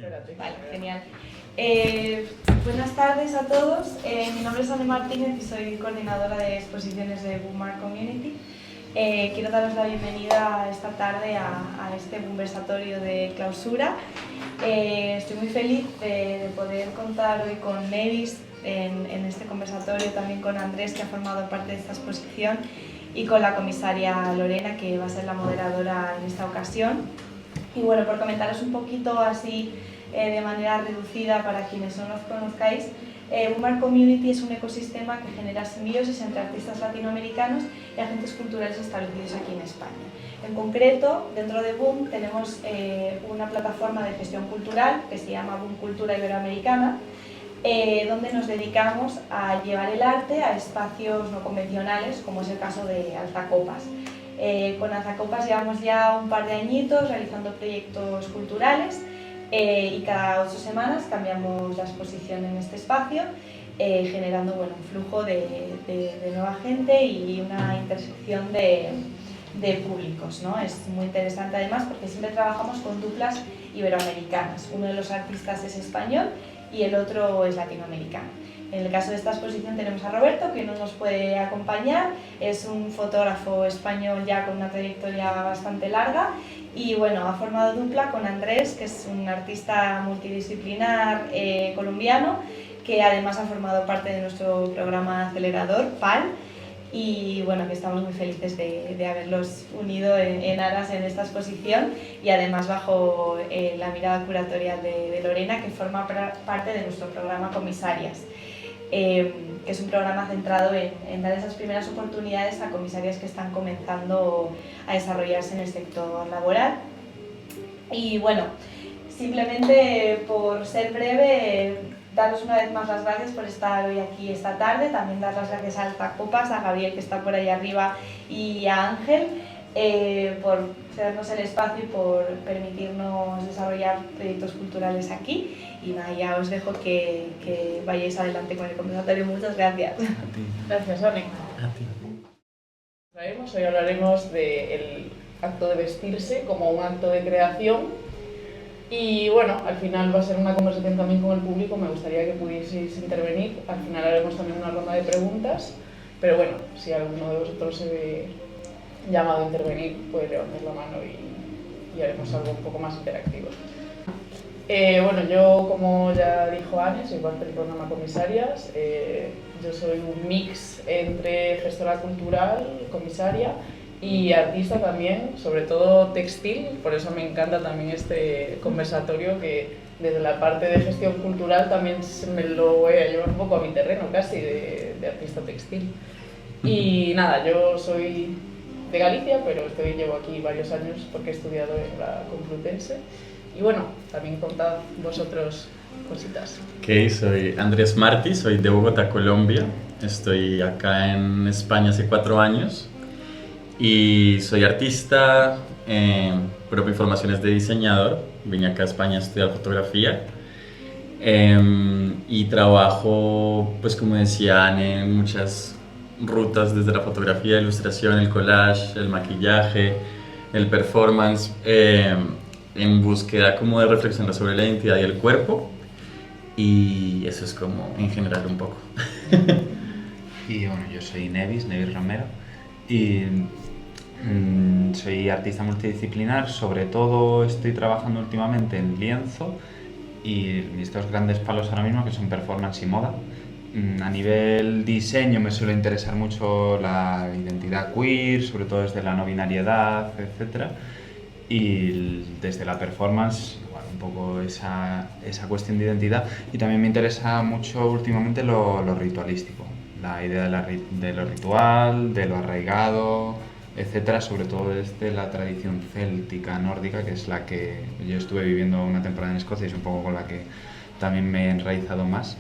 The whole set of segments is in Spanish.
Espérate. Vale, genial. Buenas tardes a todos. Mi nombre es Ana Martínez y soy coordinadora de exposiciones de Bookmark Community. Quiero daros la bienvenida esta tarde a este conversatorio de clausura. Estoy muy feliz de poder contar hoy con Nevis en este conversatorio, también con Andrés, que ha formado parte de esta exposición, y con la comisaria Lorena, que va a ser la moderadora en esta ocasión. Y bueno, por comentaros un poquito así de manera reducida para quienes no nos conozcáis, Bookmark Community es un ecosistema que genera simbiosis entre artistas latinoamericanos y agentes culturales establecidos aquí en España. En concreto, dentro de Boom tenemos una plataforma de gestión cultural que se llama Boom Cultura Iberoamericana, donde nos dedicamos a llevar el arte a espacios no convencionales, como es el caso de Alzacopas. Con Alzacopas llevamos ya un par de añitos realizando proyectos culturales y cada 8 semanas cambiamos la exposición en este espacio, generando un flujo de nueva gente y una intersección de públicos, ¿no? Es muy interesante además porque siempre trabajamos con duplas iberoamericanas. Uno de los artistas es español y el otro es latinoamericano. En el caso de esta exposición tenemos a Roberto, que no nos puede acompañar, es un fotógrafo español ya con una trayectoria bastante larga y bueno, ha formado dupla con Andrés, que es un artista multidisciplinar colombiano, que además ha formado parte de nuestro programa acelerador, PAL, y bueno, que estamos muy felices de haberlos unido en aras en esta exposición y además bajo la mirada curatorial de Lorena, que forma parte de nuestro programa Comisarias, que es un programa centrado en dar esas primeras oportunidades a comisarias que están comenzando a desarrollarse en el sector laboral. Y bueno, simplemente por ser breve, daros una vez más las gracias por estar hoy aquí esta tarde, también dar las gracias a Alzacopas, a Gabriel, que está por ahí arriba, y a Ángel por cedernos el espacio y por permitirnos desarrollar proyectos culturales aquí. Y nada, ya os dejo que vayáis adelante con el conversatorio. Muchas gracias. Gracias, Ani. Hoy hablaremos del acto de vestirse como un acto de creación. Y bueno, al final va a ser una conversación también con el público, me gustaría que pudieseis intervenir. Al final haremos también una ronda de preguntas, pero bueno, si alguno de vosotros se ve llamado a intervenir, puede levantar la mano y haremos algo un poco más interactivo. Bueno, yo, como ya dijo Anne, soy parte del programa Comisarias. Yo soy un mix entre gestora cultural, comisaria y artista también, sobre todo textil, por eso me encanta también este conversatorio, que desde la parte de gestión cultural también me lo voy a llevar un poco a mi terreno casi de artista textil. Y nada, yo soy de Galicia, pero llevo aquí varios años porque he estudiado en la Complutense. Y bueno, también contad vosotros cositas. Ok, soy Andrés Martí, soy de Bogotá, Colombia. Estoy acá en España hace 4 años. Y soy artista, pero mi formación es de diseñador. Vine acá a España a estudiar fotografía. Y trabajo, pues como decía Anne, en muchas rutas, desde la fotografía, la ilustración, el collage, el maquillaje, el performance, en búsqueda como de reflexionar sobre la identidad y el cuerpo. Y eso es como en general un poco. Y bueno, yo soy Nevis Romero. Y soy artista multidisciplinar, sobre todo estoy trabajando últimamente en lienzo y mis 2 grandes palos ahora mismo, que son performance y moda. A nivel diseño me suele interesar mucho la identidad queer, sobre todo desde la no binariedad, etc. Y desde la performance, igual, un poco esa cuestión de identidad. Y también me interesa mucho últimamente lo ritualístico, la idea de lo ritual, de lo arraigado, etcétera, sobre todo desde la tradición céltica, nórdica, que es la que yo estuve viviendo una temporada en Escocia y es un poco con la que también me he enraizado más,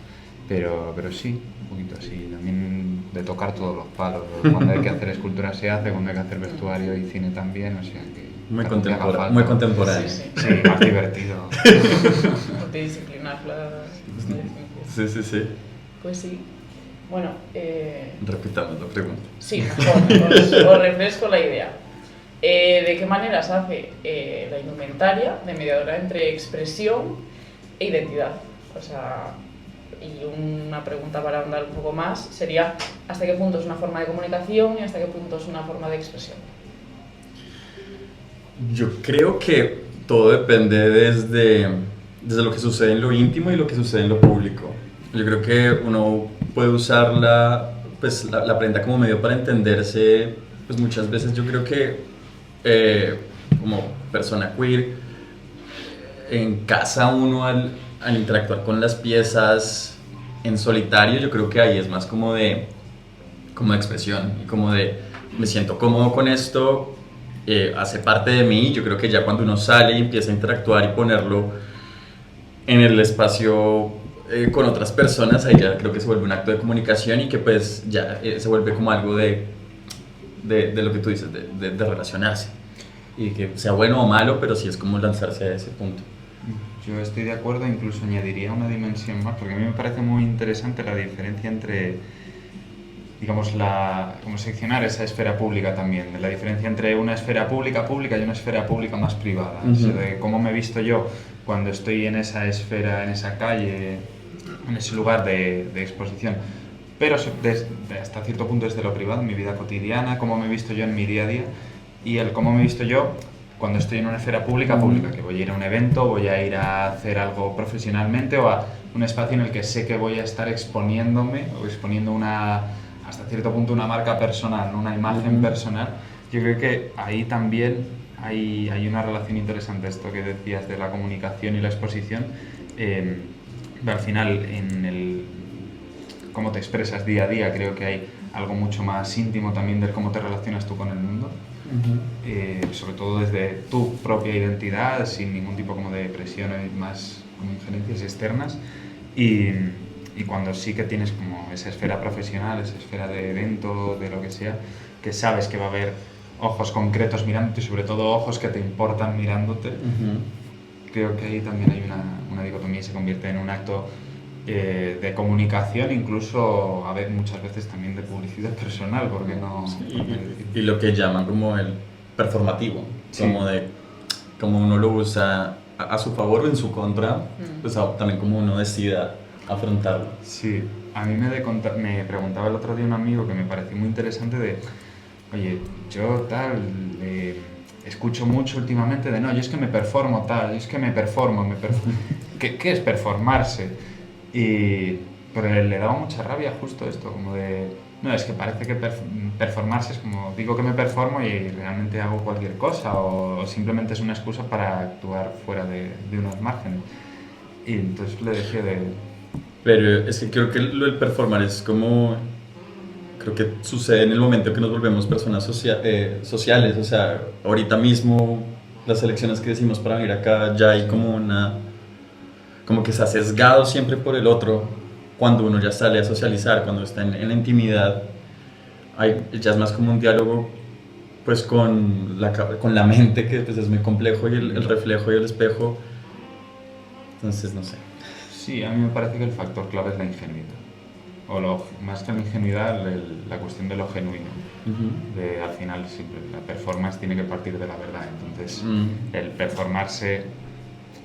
pero sí, un poquito así, también de tocar todos los palos. Cuando hay que hacer escultura se hace, cuando hay que hacer vestuario y cine también, o sea que... Muy contemporáneo. Sí, más divertido. Multidisciplinar, Sí. Pues sí. Bueno, repitamos la pregunta. Sí, mejor, os refresco la idea. ¿De qué manera se hace la indumentaria de mediadora entre expresión e identidad. O sea, y una pregunta para ahondar un poco más sería ¿hasta qué punto es una forma de comunicación y hasta qué punto es una forma de expresión? Yo creo que todo depende desde lo que sucede en lo íntimo y lo que sucede en lo público. Yo creo que uno puede usar la prenda como medio para entenderse, pues muchas veces yo creo que como persona queer, en casa uno al interactuar con las piezas en solitario, yo creo que ahí es más como de expresión y como de me siento cómodo con esto, hace parte de mí. Yo creo que ya cuando uno sale y empieza a interactuar y ponerlo en el espacio con otras personas, ahí ya creo que se vuelve un acto de comunicación y que pues ya se vuelve como algo de lo que tú dices, de relacionarse. Y que sea bueno o malo, pero sí es como lanzarse a ese punto. Yo estoy de acuerdo, incluso añadiría una dimensión más, porque a mí me parece muy interesante la diferencia entre, digamos, como seccionar esa esfera pública también, de la diferencia entre una esfera pública y una esfera pública más privada. O sea, de cómo me he visto yo cuando estoy en esa esfera, en esa calle, en ese lugar de exposición, pero hasta cierto punto desde lo privado, en mi vida cotidiana, cómo me he visto yo en mi día a día, y el cómo me he visto yo cuando estoy en una esfera pública, que voy a ir a un evento, voy a ir a hacer algo profesionalmente o a un espacio en el que sé que voy a estar exponiéndome o exponiendo hasta cierto punto una marca personal, una imagen personal. Yo creo que ahí también hay una relación interesante, esto que decías de la comunicación y la exposición. Al final, en cómo te expresas día a día, creo que hay algo mucho más íntimo también de cómo te relacionas tú con el mundo. Sobre todo desde tu propia identidad, sin ningún tipo como de presión y más como injerencias externas, y cuando sí que tienes como esa esfera profesional, esa esfera de evento, de lo que sea, que sabes que va a haber ojos concretos mirándote y sobre todo ojos que te importan mirándote, creo que ahí también hay una dicotomía y se convierte en un acto de comunicación, incluso muchas veces también de publicidad personal, porque no... Y lo que llaman como el performativo, sí. como uno lo usa a su favor o en su contra, pues también como uno decida afrontarlo. Sí, a mí me preguntaba el otro día un amigo que me pareció muy interesante oye, yo escucho mucho últimamente yo es que me performo tal, yo es que me performo. ¿Qué es performarse? Pero le daba mucha rabia justo esto, como no, es que parece que performarse es como, digo que me performo y realmente hago cualquier cosa, o simplemente es una excusa para actuar fuera de unos márgenes. Y entonces le decía Pero es que creo que lo del performar es como... Creo que sucede en el momento que nos volvemos personas sociales, o sea, ahorita mismo las elecciones que decimos para venir acá ya hay como que se ha sesgado siempre por el otro cuando uno ya sale a socializar, cuando está en la intimidad, ya es más como un diálogo pues con la mente, que pues es muy complejo, y el reflejo y el espejo, entonces no sé. Sí, a mí me parece que el factor clave es la ingenuidad, más que la ingenuidad, la cuestión de lo genuino. Al final siempre la performance tiene que partir de la verdad, entonces el performarse,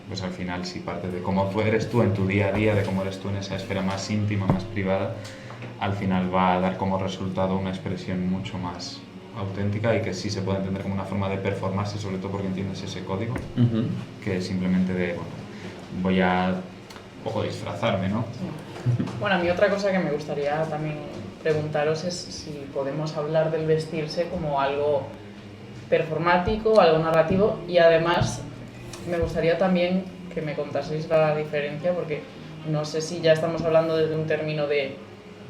pues al final sí parte de cómo eres tú en tu día a día, de cómo eres tú en esa esfera más íntima, más privada, al final va a dar como resultado una expresión mucho más auténtica y que sí se puede entender como una forma de performarse, sobre todo porque entiendes ese código, que simplemente voy a un poco disfrazarme, ¿no? Bueno, a mí otra cosa que me gustaría también preguntaros es si podemos hablar del vestirse como algo performático, algo narrativo, y además me gustaría también que me contaseis la diferencia, porque no sé si ya estamos hablando desde un término de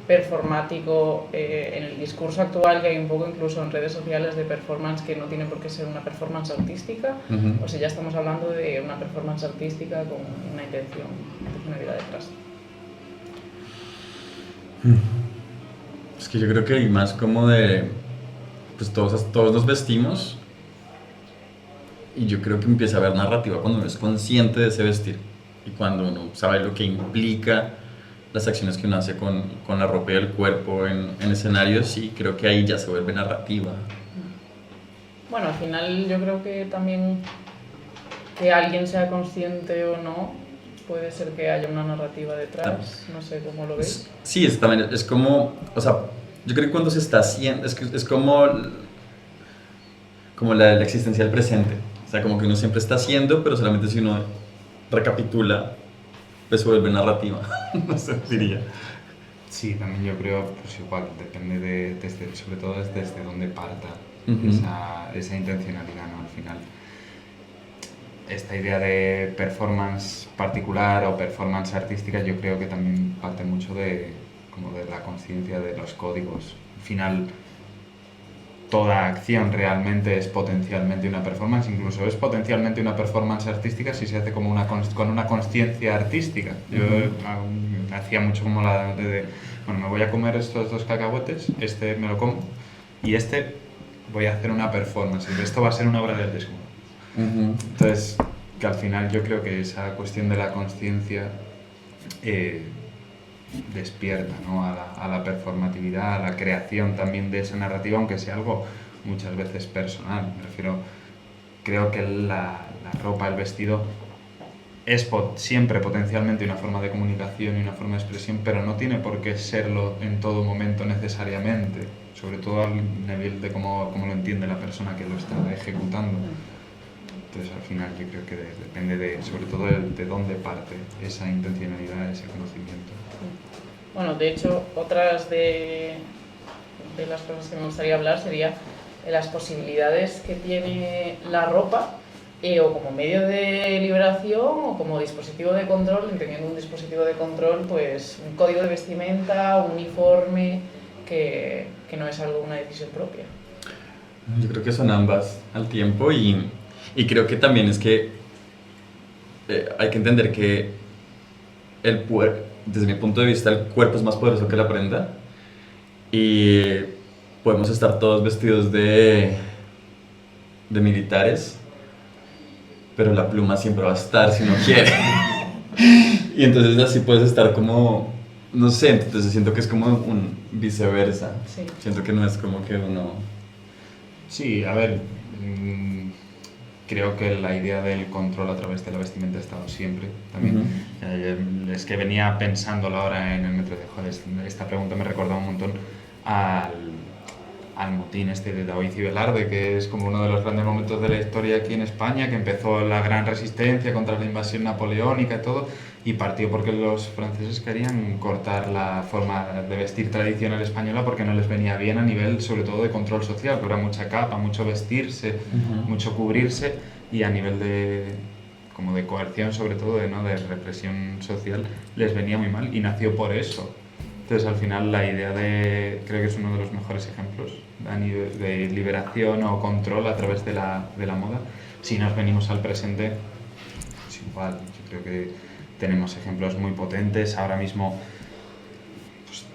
performático en el discurso actual, que hay un poco incluso en redes sociales de performance que no tiene por qué ser una performance artística, o si ya estamos hablando de una performance artística con una intencionalidad detrás. Es que yo creo que hay más como pues todos nos vestimos, y yo creo que empieza a haber narrativa cuando uno es consciente de ese vestir y cuando uno sabe lo que implica las acciones que uno hace con la ropa y el cuerpo en escenarios, y creo que ahí ya se vuelve narrativa. Bueno, al final yo creo que también que alguien sea consciente o no, puede ser que haya una narrativa detrás, no sé cómo lo veis. Sí, también es como, o sea, yo creo que cuando se está haciendo, es como la existencia del presente, o sea, como que uno siempre está haciendo, pero solamente si uno recapitula, pues se vuelve narrativa, no sé, diría. Sí, también yo creo, pues igual, depende sobre todo desde dónde parta Ujú. esa intencionalidad, ¿no? Al final, esta idea de performance particular o performance artística yo creo que también parte mucho como de la conciencia de los códigos. Al final, toda acción realmente es potencialmente una performance, incluso es potencialmente una performance artística si se hace como con una conciencia artística. Yo hacía mucho como bueno, me voy a comer estos 2 cacahuetes, este me lo como y este voy a hacer una performance, esto va a ser una obra de arte. Entonces, que al final yo creo que esa cuestión de la conciencia despierta, ¿no? a la performatividad, a la creación también de esa narrativa, aunque sea algo muchas veces personal. Me refiero, creo que la ropa, el vestido, es siempre potencialmente una forma de comunicación y una forma de expresión, pero no tiene por qué serlo en todo momento necesariamente, sobre todo al nivel de cómo lo entiende la persona que lo está ejecutando. Entonces, al final, yo creo que depende sobre todo de dónde parte esa intencionalidad, ese conocimiento. Bueno, de hecho, otras de las cosas que me gustaría hablar sería las posibilidades que tiene la ropa o como medio de liberación o como dispositivo de control, entendiendo un dispositivo de control, pues un código de vestimenta, un uniforme, que no es algo una decisión propia. Yo creo que son ambas al tiempo y creo que también es que hay que entender que desde mi punto de vista el cuerpo es más poderoso que la prenda y podemos estar todos vestidos de militares, pero la pluma siempre va a estar si uno quiere. Y entonces así puedes estar como, no sé, entonces siento que es como un viceversa. Sí. Siento que no es como que uno... Sí, a ver, creo que la idea del control a través de la vestimenta ha estado siempre también. Es que venía pensándolo ahora en el metro de joder, esta pregunta me recordaba un montón al motín este de Daoiz y Velarde, que es como uno de los grandes momentos de la historia aquí en España, que empezó la gran resistencia contra la invasión napoleónica y todo, y partió porque los franceses querían cortar la forma de vestir tradicional española porque no les venía bien a nivel sobre todo de control social, que era mucha capa, mucho vestirse, mucho cubrirse, y a nivel de coerción sobre todo, de represión social, les venía muy mal y nació por eso. Entonces, al final, la idea creo que es uno de los mejores ejemplos a nivel de liberación o control a través de la moda. Si nos venimos al presente, es igual. Yo creo que tenemos ejemplos muy potentes. Ahora mismo, pues,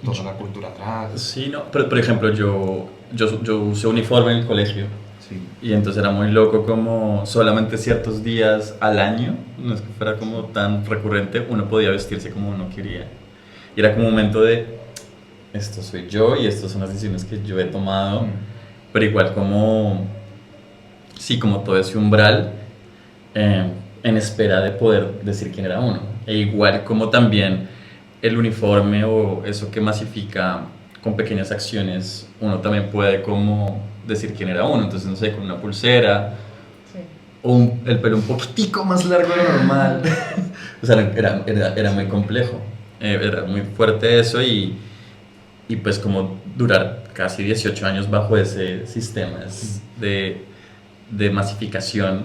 toda la cultura atrás. Sí, no, pero por ejemplo, yo usé uniforme en el colegio. Sí. Y entonces era muy loco como solamente ciertos días al año, no es que fuera como tan recurrente, uno podía vestirse como uno quería. Y era como un momento de, esto soy yo y estas son las decisiones que yo he tomado, pero igual como, sí, como todo ese umbral en espera de poder decir quién era uno. E igual como también el uniforme o eso que masifica con pequeñas acciones, uno también puede como decir quién era uno. Entonces, no sé, con una pulsera Sí. o el pelo un poquitico más largo de lo normal. O sea, era muy complejo. Era muy fuerte eso y pues como durar casi 18 años bajo ese sistema de masificación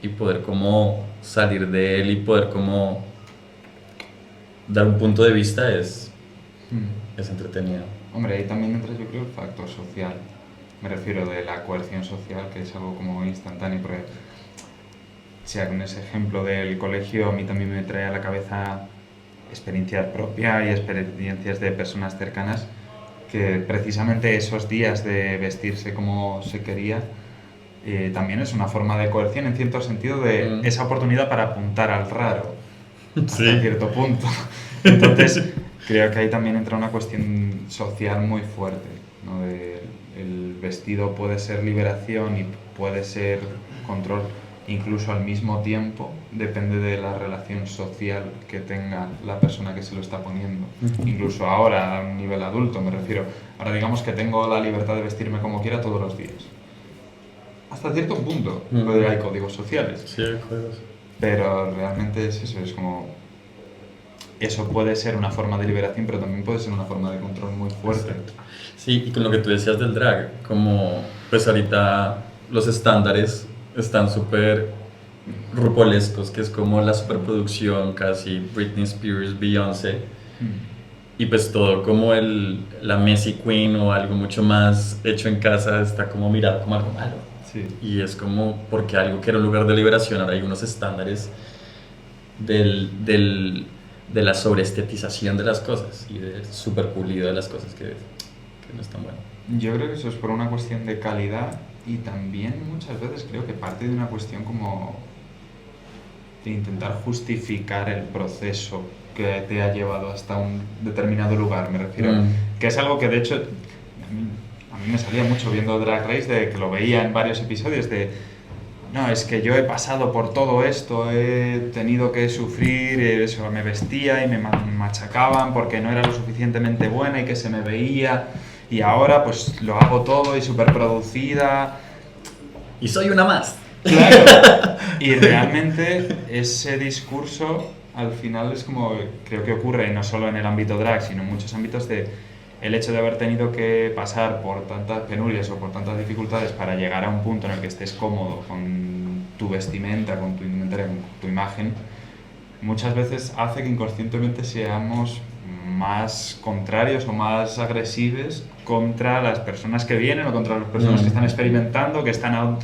y poder como salir de él y poder como dar un punto de vista es entretenido. Hombre, ahí también entra yo creo el factor social. Me refiero de la coerción social, que es algo como instantáneo, porque sea con ese ejemplo del colegio, a mí también me trae a la cabeza experiencias propias y experiencias de personas cercanas, que precisamente esos días de vestirse como se quería también es una forma de coerción en cierto sentido de esa oportunidad para apuntar al raro hasta cierto punto. Entonces creo que ahí también entra una cuestión social muy fuerte, ¿no? El vestido puede ser liberación y puede ser control, incluso al mismo tiempo depende de la relación social que tenga la persona que se lo está poniendo. Incluso ahora, a un nivel adulto, me refiero. Ahora digamos que tengo la libertad de vestirme como quiera todos los días. Hasta cierto punto, hay códigos sociales. Sí, hay códigos. Pero realmente es eso, es como... Eso puede ser una forma de liberación, pero también puede ser una forma de control muy fuerte. Exacto. Sí, y con lo que tú decías del drag, como pues ahorita los estándares están súper rupolescos, que es como la superproducción, casi Britney Spears, Beyoncé, y pues todo como la Messi Queen o algo mucho más hecho en casa está como mirado como algo malo. Sí. Y es como porque algo que era un lugar de liberación, ahora hay unos estándares de la sobreestetización de las cosas y del superpulido de las cosas que no están buenas. Yo creo que eso es por una cuestión de calidad y también muchas veces creo que parte de una cuestión como de intentar justificar el proceso que te ha llevado hasta un determinado lugar, me refiero. Que es algo que de hecho a mí me salía mucho viendo Drag Race, de que lo veía en varios episodios de no, es que yo he pasado por todo esto, he tenido que sufrir, eso, me vestía y me machacaban porque no era lo suficientemente buena y que se me veía, y ahora pues lo hago todo y súper producida. Y soy una más. Claro, y realmente ese discurso al final es como, creo que ocurre no solo en el ámbito drag, sino en muchos ámbitos el hecho de haber tenido que pasar por tantas penurias o por tantas dificultades para llegar a un punto en el que estés cómodo con tu vestimenta, con tu indumentaria, con tu imagen, muchas veces hace que inconscientemente seamos más contrarios o más agresivos contra las personas que vienen o contra las personas que están experimentando, que están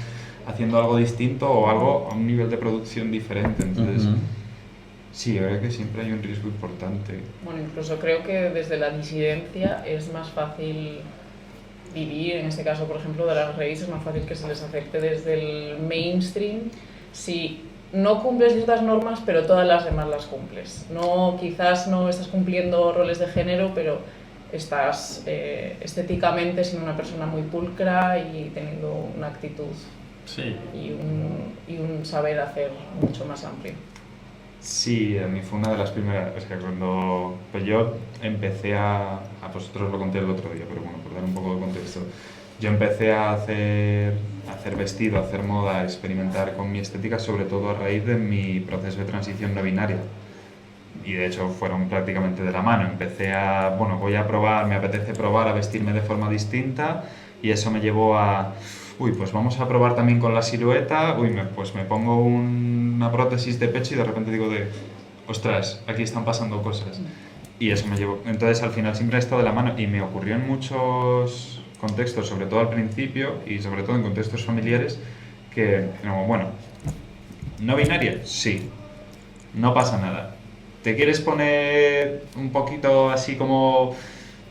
haciendo algo distinto o algo a un nivel de producción diferente. Entonces, sí, yo creo que siempre hay un riesgo importante. Bueno, incluso creo que desde la disidencia es más fácil vivir, en este caso, por ejemplo, de las raíces, es más fácil que se les acepte desde el mainstream si no cumples ciertas normas, pero todas las demás las cumples. No, quizás no estás cumpliendo roles de género, pero estás estéticamente siendo una persona muy pulcra y teniendo una actitud y un saber hacer mucho más amplio. Sí, a mí fue una de las primeras, o sea, cuando pues yo empecé a vosotros lo conté el otro día, pero bueno, por dar un poco de contexto, yo empecé a hacer vestido, a hacer moda, a experimentar con mi estética, sobre todo a raíz de mi proceso de transición no binaria. Y de hecho fueron prácticamente de la mano. Empecé voy a probar, me apetece probar a vestirme de forma distinta, y eso me llevó a... pues vamos a probar también con la silueta, pues me pongo una prótesis de pecho y de repente digo ostras, aquí están pasando cosas. Y eso me llevó. Entonces al final siempre he estado de la mano y me ocurrió en muchos contextos, sobre todo al principio y sobre todo en contextos familiares, que, ¿no binaria? Sí, no pasa nada. ¿Te quieres poner un poquito así como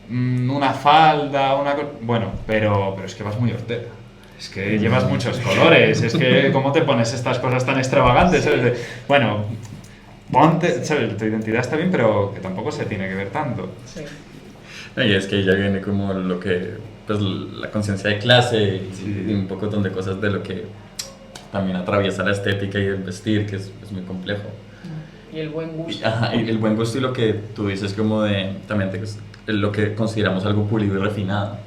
una falda, pero es que vas muy hortera? Es que llevas muchos colores, es que ¿cómo te pones estas cosas tan extravagantes? ¿Sabes? Bueno, ponte, ¿sabes? Tu identidad está bien, pero que tampoco se tiene que ver tanto. Sí. Y es que ya viene como lo que, pues la conciencia de clase y un poco de cosas de lo que también atraviesa la estética y el vestir, que es muy complejo. Y el buen gusto. Ajá, y el buen gusto y lo que tú dices como de, también lo que consideramos algo pulido y refinado.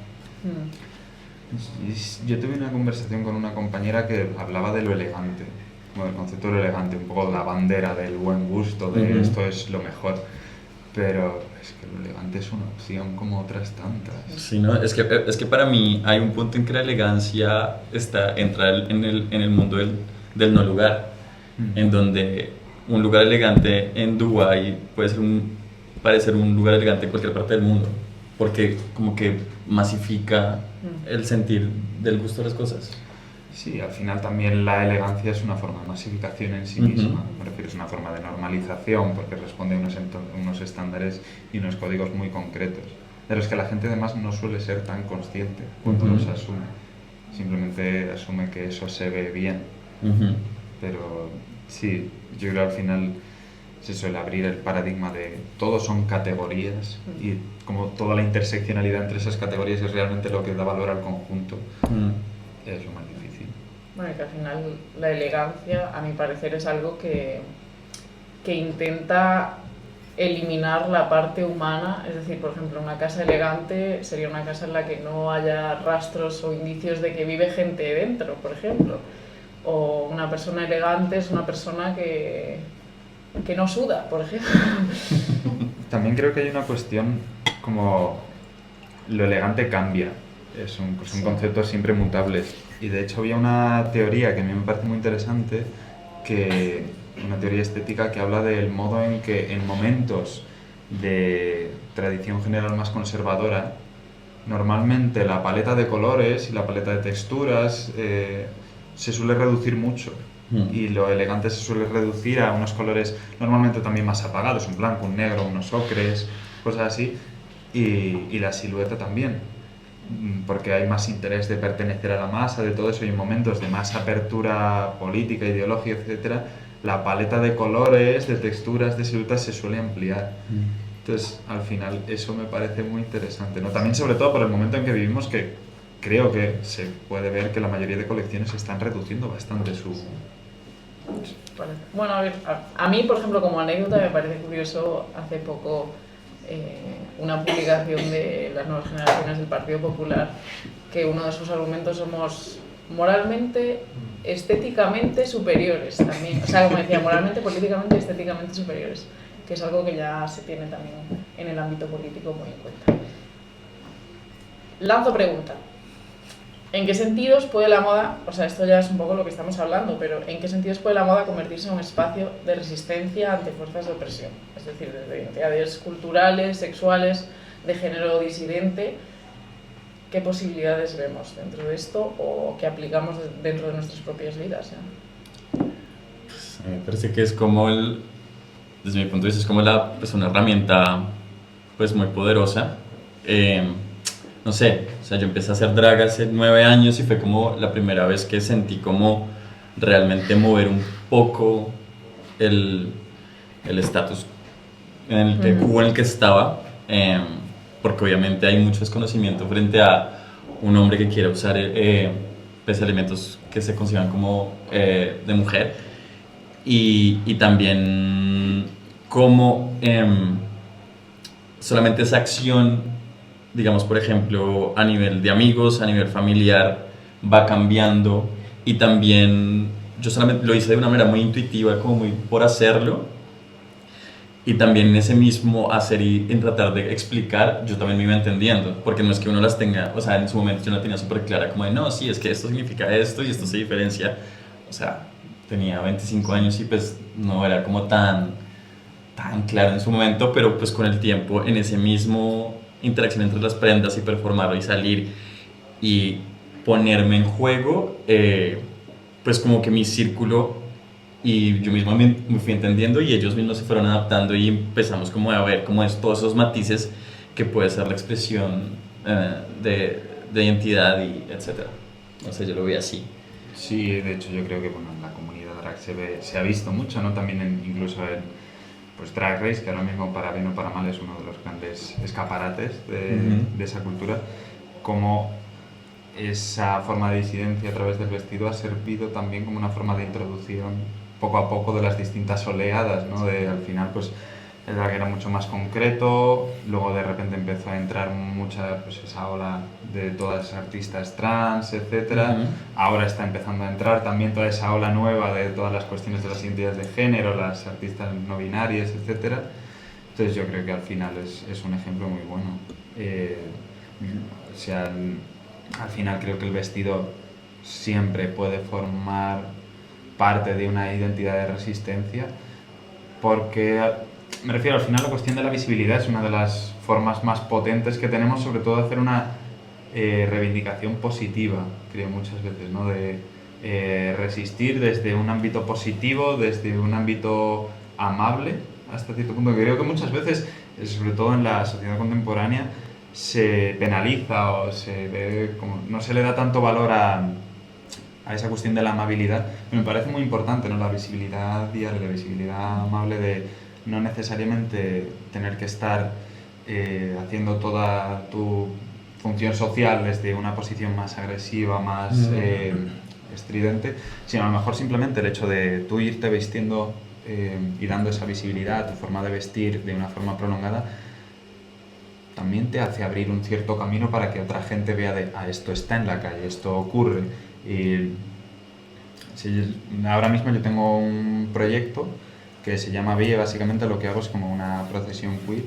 Yo tuve una conversación con una compañera que hablaba de lo elegante, el concepto de lo elegante, un poco la bandera del buen gusto, de esto es lo mejor, pero es que lo elegante es una opción como otras tantas. Sí, ¿no? Es que para mí hay un punto en que la elegancia entra en el mundo del no lugar, en donde un lugar elegante en Dubái puede parecer un lugar elegante en cualquier parte del mundo, porque como que masifica el sentir del gusto de las cosas. Sí, al final también la elegancia es una forma de masificación en sí misma, me refiero, es una forma de normalización porque responde a unos estándares y unos códigos muy concretos, de los que la gente además no suele ser tan consciente cuando los asume, simplemente asume que eso se ve bien, pero sí, yo creo al final es eso, el abrir el paradigma de todos son categorías y como toda la interseccionalidad entre esas categorías es realmente lo que da valor al conjunto, es lo más difícil. Bueno, que al final la elegancia, a mi parecer, es algo que intenta eliminar la parte humana, es decir, por ejemplo, una casa elegante sería una casa en la que no haya rastros o indicios de que vive gente dentro, por ejemplo. O una persona elegante es una persona que no suda, por ejemplo. También creo que hay una cuestión como lo elegante cambia, son conceptos siempre mutables. Y de hecho había una teoría que a mí me parece muy interesante, una teoría estética que habla del modo en que en momentos de tradición general más conservadora, normalmente la paleta de colores y la paleta de texturas se suele reducir mucho. Y lo elegante se suele reducir a unos colores normalmente también más apagados, un blanco, un negro, unos ocres, cosas así, y la silueta también, porque hay más interés de pertenecer a la masa, de todo eso, y en momentos de más apertura política, ideológica, etcétera, la paleta de colores, de texturas, de siluetas se suele ampliar. Entonces, al final, eso me parece muy interesante, ¿no? También, sobre todo, por el momento en que vivimos, que creo que se puede ver que la mayoría de colecciones están reduciendo bastante su... Bueno, a ver, a mí, por ejemplo, como anécdota, me parece curioso hace poco una publicación de las nuevas generaciones del Partido Popular, que uno de sus argumentos somos moralmente, estéticamente superiores también. O sea, como decía, moralmente, políticamente, estéticamente superiores, que es algo que ya se tiene también en el ámbito político muy en cuenta. Lanzo pregunta. ¿En qué sentidos puede la moda, o sea, esto ya es un poco lo que estamos hablando, pero ¿en qué sentidos puede la moda convertirse en un espacio de resistencia ante fuerzas de opresión? Es decir, desde identidades culturales, sexuales, de género disidente, ¿qué posibilidades vemos dentro de esto o qué aplicamos dentro de nuestras propias vidas? Pues, me parece que es como desde mi punto de vista, es como una herramienta pues muy poderosa. No sé, o sea, yo empecé a hacer drag hace 9 años y fue como la primera vez que sentí como realmente mover un poco el estatus en el que, en el que estaba, porque obviamente hay mucho desconocimiento frente a un hombre que quiere usar pues, elementos que se consideran como de mujer, y también como solamente esa acción, digamos, por ejemplo, a nivel de amigos, a nivel familiar, va cambiando, y también yo solamente lo hice de una manera muy intuitiva, como muy por hacerlo, y también en ese mismo hacer y en tratar de explicar, yo también me iba entendiendo, porque no es que uno las tenga, o sea, en su momento yo no tenía súper clara, como de, no, sí, es que esto significa esto y esto se diferencia, o sea, tenía 25 años y pues no era como tan claro en su momento, pero pues con el tiempo, en ese mismo interacción entre las prendas y performarlo y salir y ponerme en juego, pues como que mi círculo y yo mismo me fui entendiendo y ellos mismos se fueron adaptando y empezamos como a ver como es todos esos matices que puede ser la expresión de identidad y etcétera. No sé, yo lo veo así. Sí, de hecho yo creo que bueno, en la comunidad drag se ha visto mucho, ¿no? También incluso en pues Drag Race, que ahora mismo para bien o para mal es uno de los grandes escaparates de esa cultura, como esa forma de disidencia a través del vestido ha servido también como una forma de introducción poco a poco de las distintas oleadas, ¿no? Al final pues el drag era mucho más concreto, luego de repente empezó a entrar mucha pues esa ola de todas las artistas trans, etcétera. Ahora está empezando a entrar también toda esa ola nueva de todas las cuestiones de las identidades de género, las artistas no binarias, etcétera. Entonces yo creo que al final es un ejemplo muy bueno. O sea, al final creo que el vestido siempre puede formar parte de una identidad de resistencia, porque me refiero, al final la cuestión de la visibilidad es una de las formas más potentes que tenemos, sobre todo de hacer una reivindicación positiva, creo muchas veces, ¿no? De resistir desde un ámbito positivo, desde un ámbito amable, hasta cierto punto. Creo que muchas veces, sobre todo en la sociedad contemporánea, se penaliza o se ve como, no se le da tanto valor a esa cuestión de la amabilidad. Me parece muy importante, ¿no? La visibilidad diaria, la visibilidad amable, de no necesariamente tener que estar haciendo toda tu función social desde una posición más agresiva, más estridente, sino a lo mejor simplemente el hecho de tú irte vistiendo y dando esa visibilidad a tu forma de vestir de una forma prolongada, también te hace abrir un cierto camino para que otra gente vea esto está en la calle, esto ocurre. Y ahora mismo yo tengo un proyecto que se llama Vie, básicamente lo que hago es como una procesión queer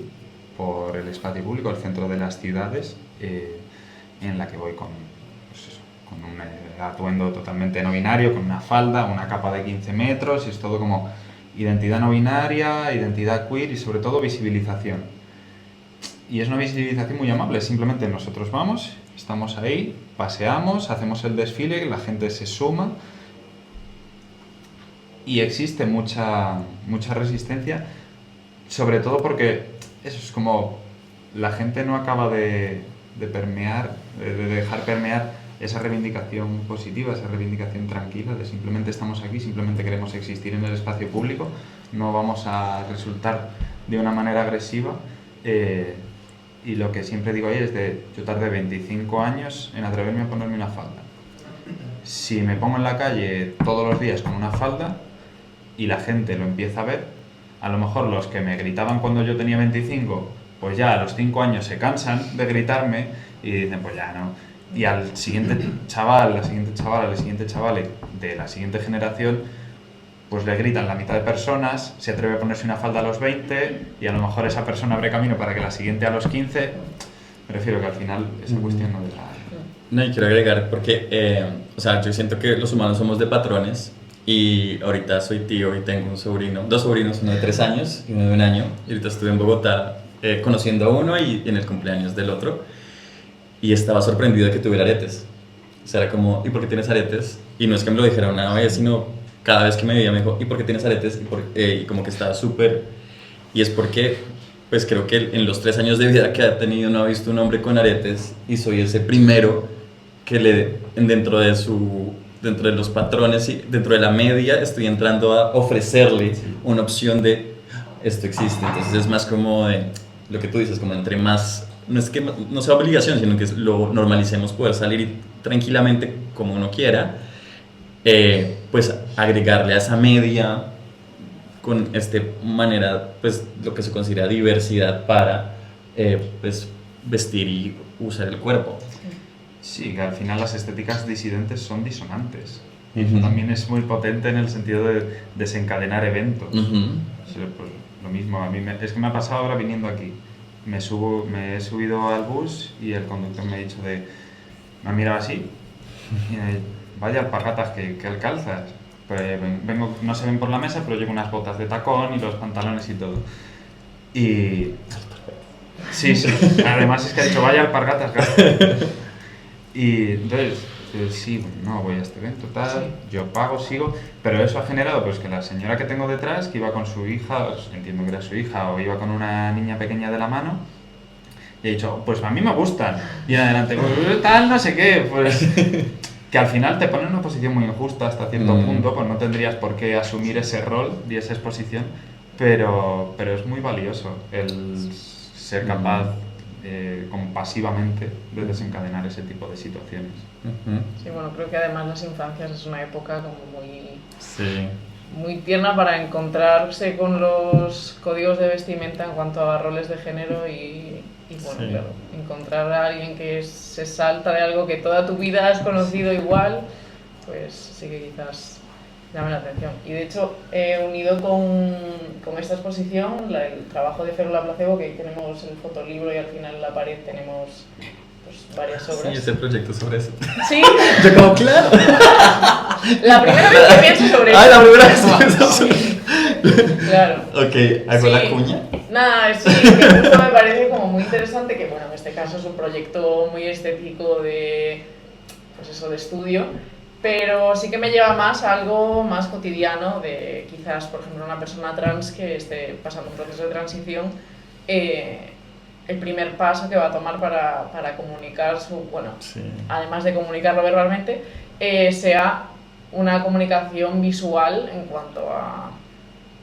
por el espacio público, el centro de las ciudades, en la que voy con un atuendo totalmente no binario, con una falda, una capa de 15 metros, y es todo como identidad no binaria, identidad queer y sobre todo visibilización. Y es una visibilización muy amable, simplemente nosotros vamos, estamos ahí, paseamos, hacemos el desfile, la gente se suma y existe mucha resistencia, sobre todo porque eso es como la gente no acaba de dejar permear esa reivindicación positiva, esa reivindicación tranquila de simplemente estamos aquí, simplemente queremos existir en el espacio público, no vamos a resultar de una manera agresiva. Y lo que siempre digo ahí es yo tardé 25 años en atreverme a ponerme una falda. Si me pongo en la calle todos los días con una falda y la gente lo empieza a ver, a lo mejor los que me gritaban cuando yo tenía 25, pues ya a los 5 años se cansan de gritarme y dicen, pues ya no. Y al siguiente chaval, al siguiente chaval de la siguiente generación, pues le gritan la mitad de personas, se atreve a ponerse una falda a los 20 y a lo mejor esa persona abre camino para que la siguiente a los 15. Me refiero que al final esa cuestión no es la... No, y quiero agregar porque, o sea, yo siento que los humanos somos de patrones y ahorita soy tío y tengo un sobrino, 2 sobrinos, uno de 3 años y uno de 1 año, y ahorita estuve en Bogotá conociendo a uno y en el cumpleaños del otro y estaba sorprendido de que tuviera aretes. O sea, era como, ¿y por qué tienes aretes? Y no es que me lo dijera una vez, sino cada vez que me veía me dijo, ¿y por qué tienes aretes? Y como que estaba súper... Y es porque, pues creo que en los 3 años de vida que ha tenido no ha visto un hombre con aretes y soy ese primero que dentro de los patrones y dentro de la media estoy entrando a ofrecerle una opción de esto existe. Entonces es más como de lo que tú dices, como entre más... No es que no sea obligación, sino que lo normalicemos, poder salir tranquilamente como uno quiera. Pues agregarle a esa media con manera, pues lo que se considera diversidad para pues vestir y usar el cuerpo. Sí, que al final las estéticas disidentes son disonantes. Y eso también es muy potente en el sentido de desencadenar eventos. O sea, pues, lo mismo, es que me ha pasado ahora viniendo aquí. Me he subido al bus y el conductor me ha dicho me ha mirado así y vaya alpargatas que calzas. Pues vengo, no se ven por la mesa, pero llevo unas botas de tacón y los pantalones y todo. Y... Sí, además es que ha dicho, vaya alpargatas, y entonces, sí, no, voy a este evento, tal, yo pago, sigo, pero eso ha generado pues que la señora que tengo detrás, que iba con su hija, entiendo que era su hija, o iba con una niña pequeña de la mano, y he dicho, pues a mí me gustan, y en adelante, tal, no sé qué, pues... Que al final te pone en una posición muy injusta hasta cierto punto, pues no tendrías por qué asumir ese rol y esa exposición, pero es muy valioso el ser capaz compasivamente de desencadenar ese tipo de situaciones. Sí, bueno, creo que además las infancias es una época como muy tierna para encontrarse con los códigos de vestimenta en cuanto a roles de género y bueno, claro, encontrar a alguien que se salta de algo que toda tu vida has conocido igual, pues sí que quizás llame la atención. Y de hecho, unido con esta exposición, el trabajo de Férula Placebo, que tenemos el fotolibro y al final en la pared tenemos pues, varias obras. Sí, ese proyecto sobre eso. ¿Sí? Yo como, claro. La primera vez que pienso sobre eso. Ah, la primera vez que pienso sobre eso. Claro. Ok, ¿hago la cuña? Nada, sí, que justo me parece como muy interesante que, bueno, en este caso es un proyecto muy estético de, pues eso, de estudio, pero sí que me lleva más a algo más cotidiano de quizás, por ejemplo, una persona trans que esté pasando un proceso de transición, el primer paso que va a tomar para comunicar además de comunicarlo verbalmente, sea una comunicación visual en cuanto a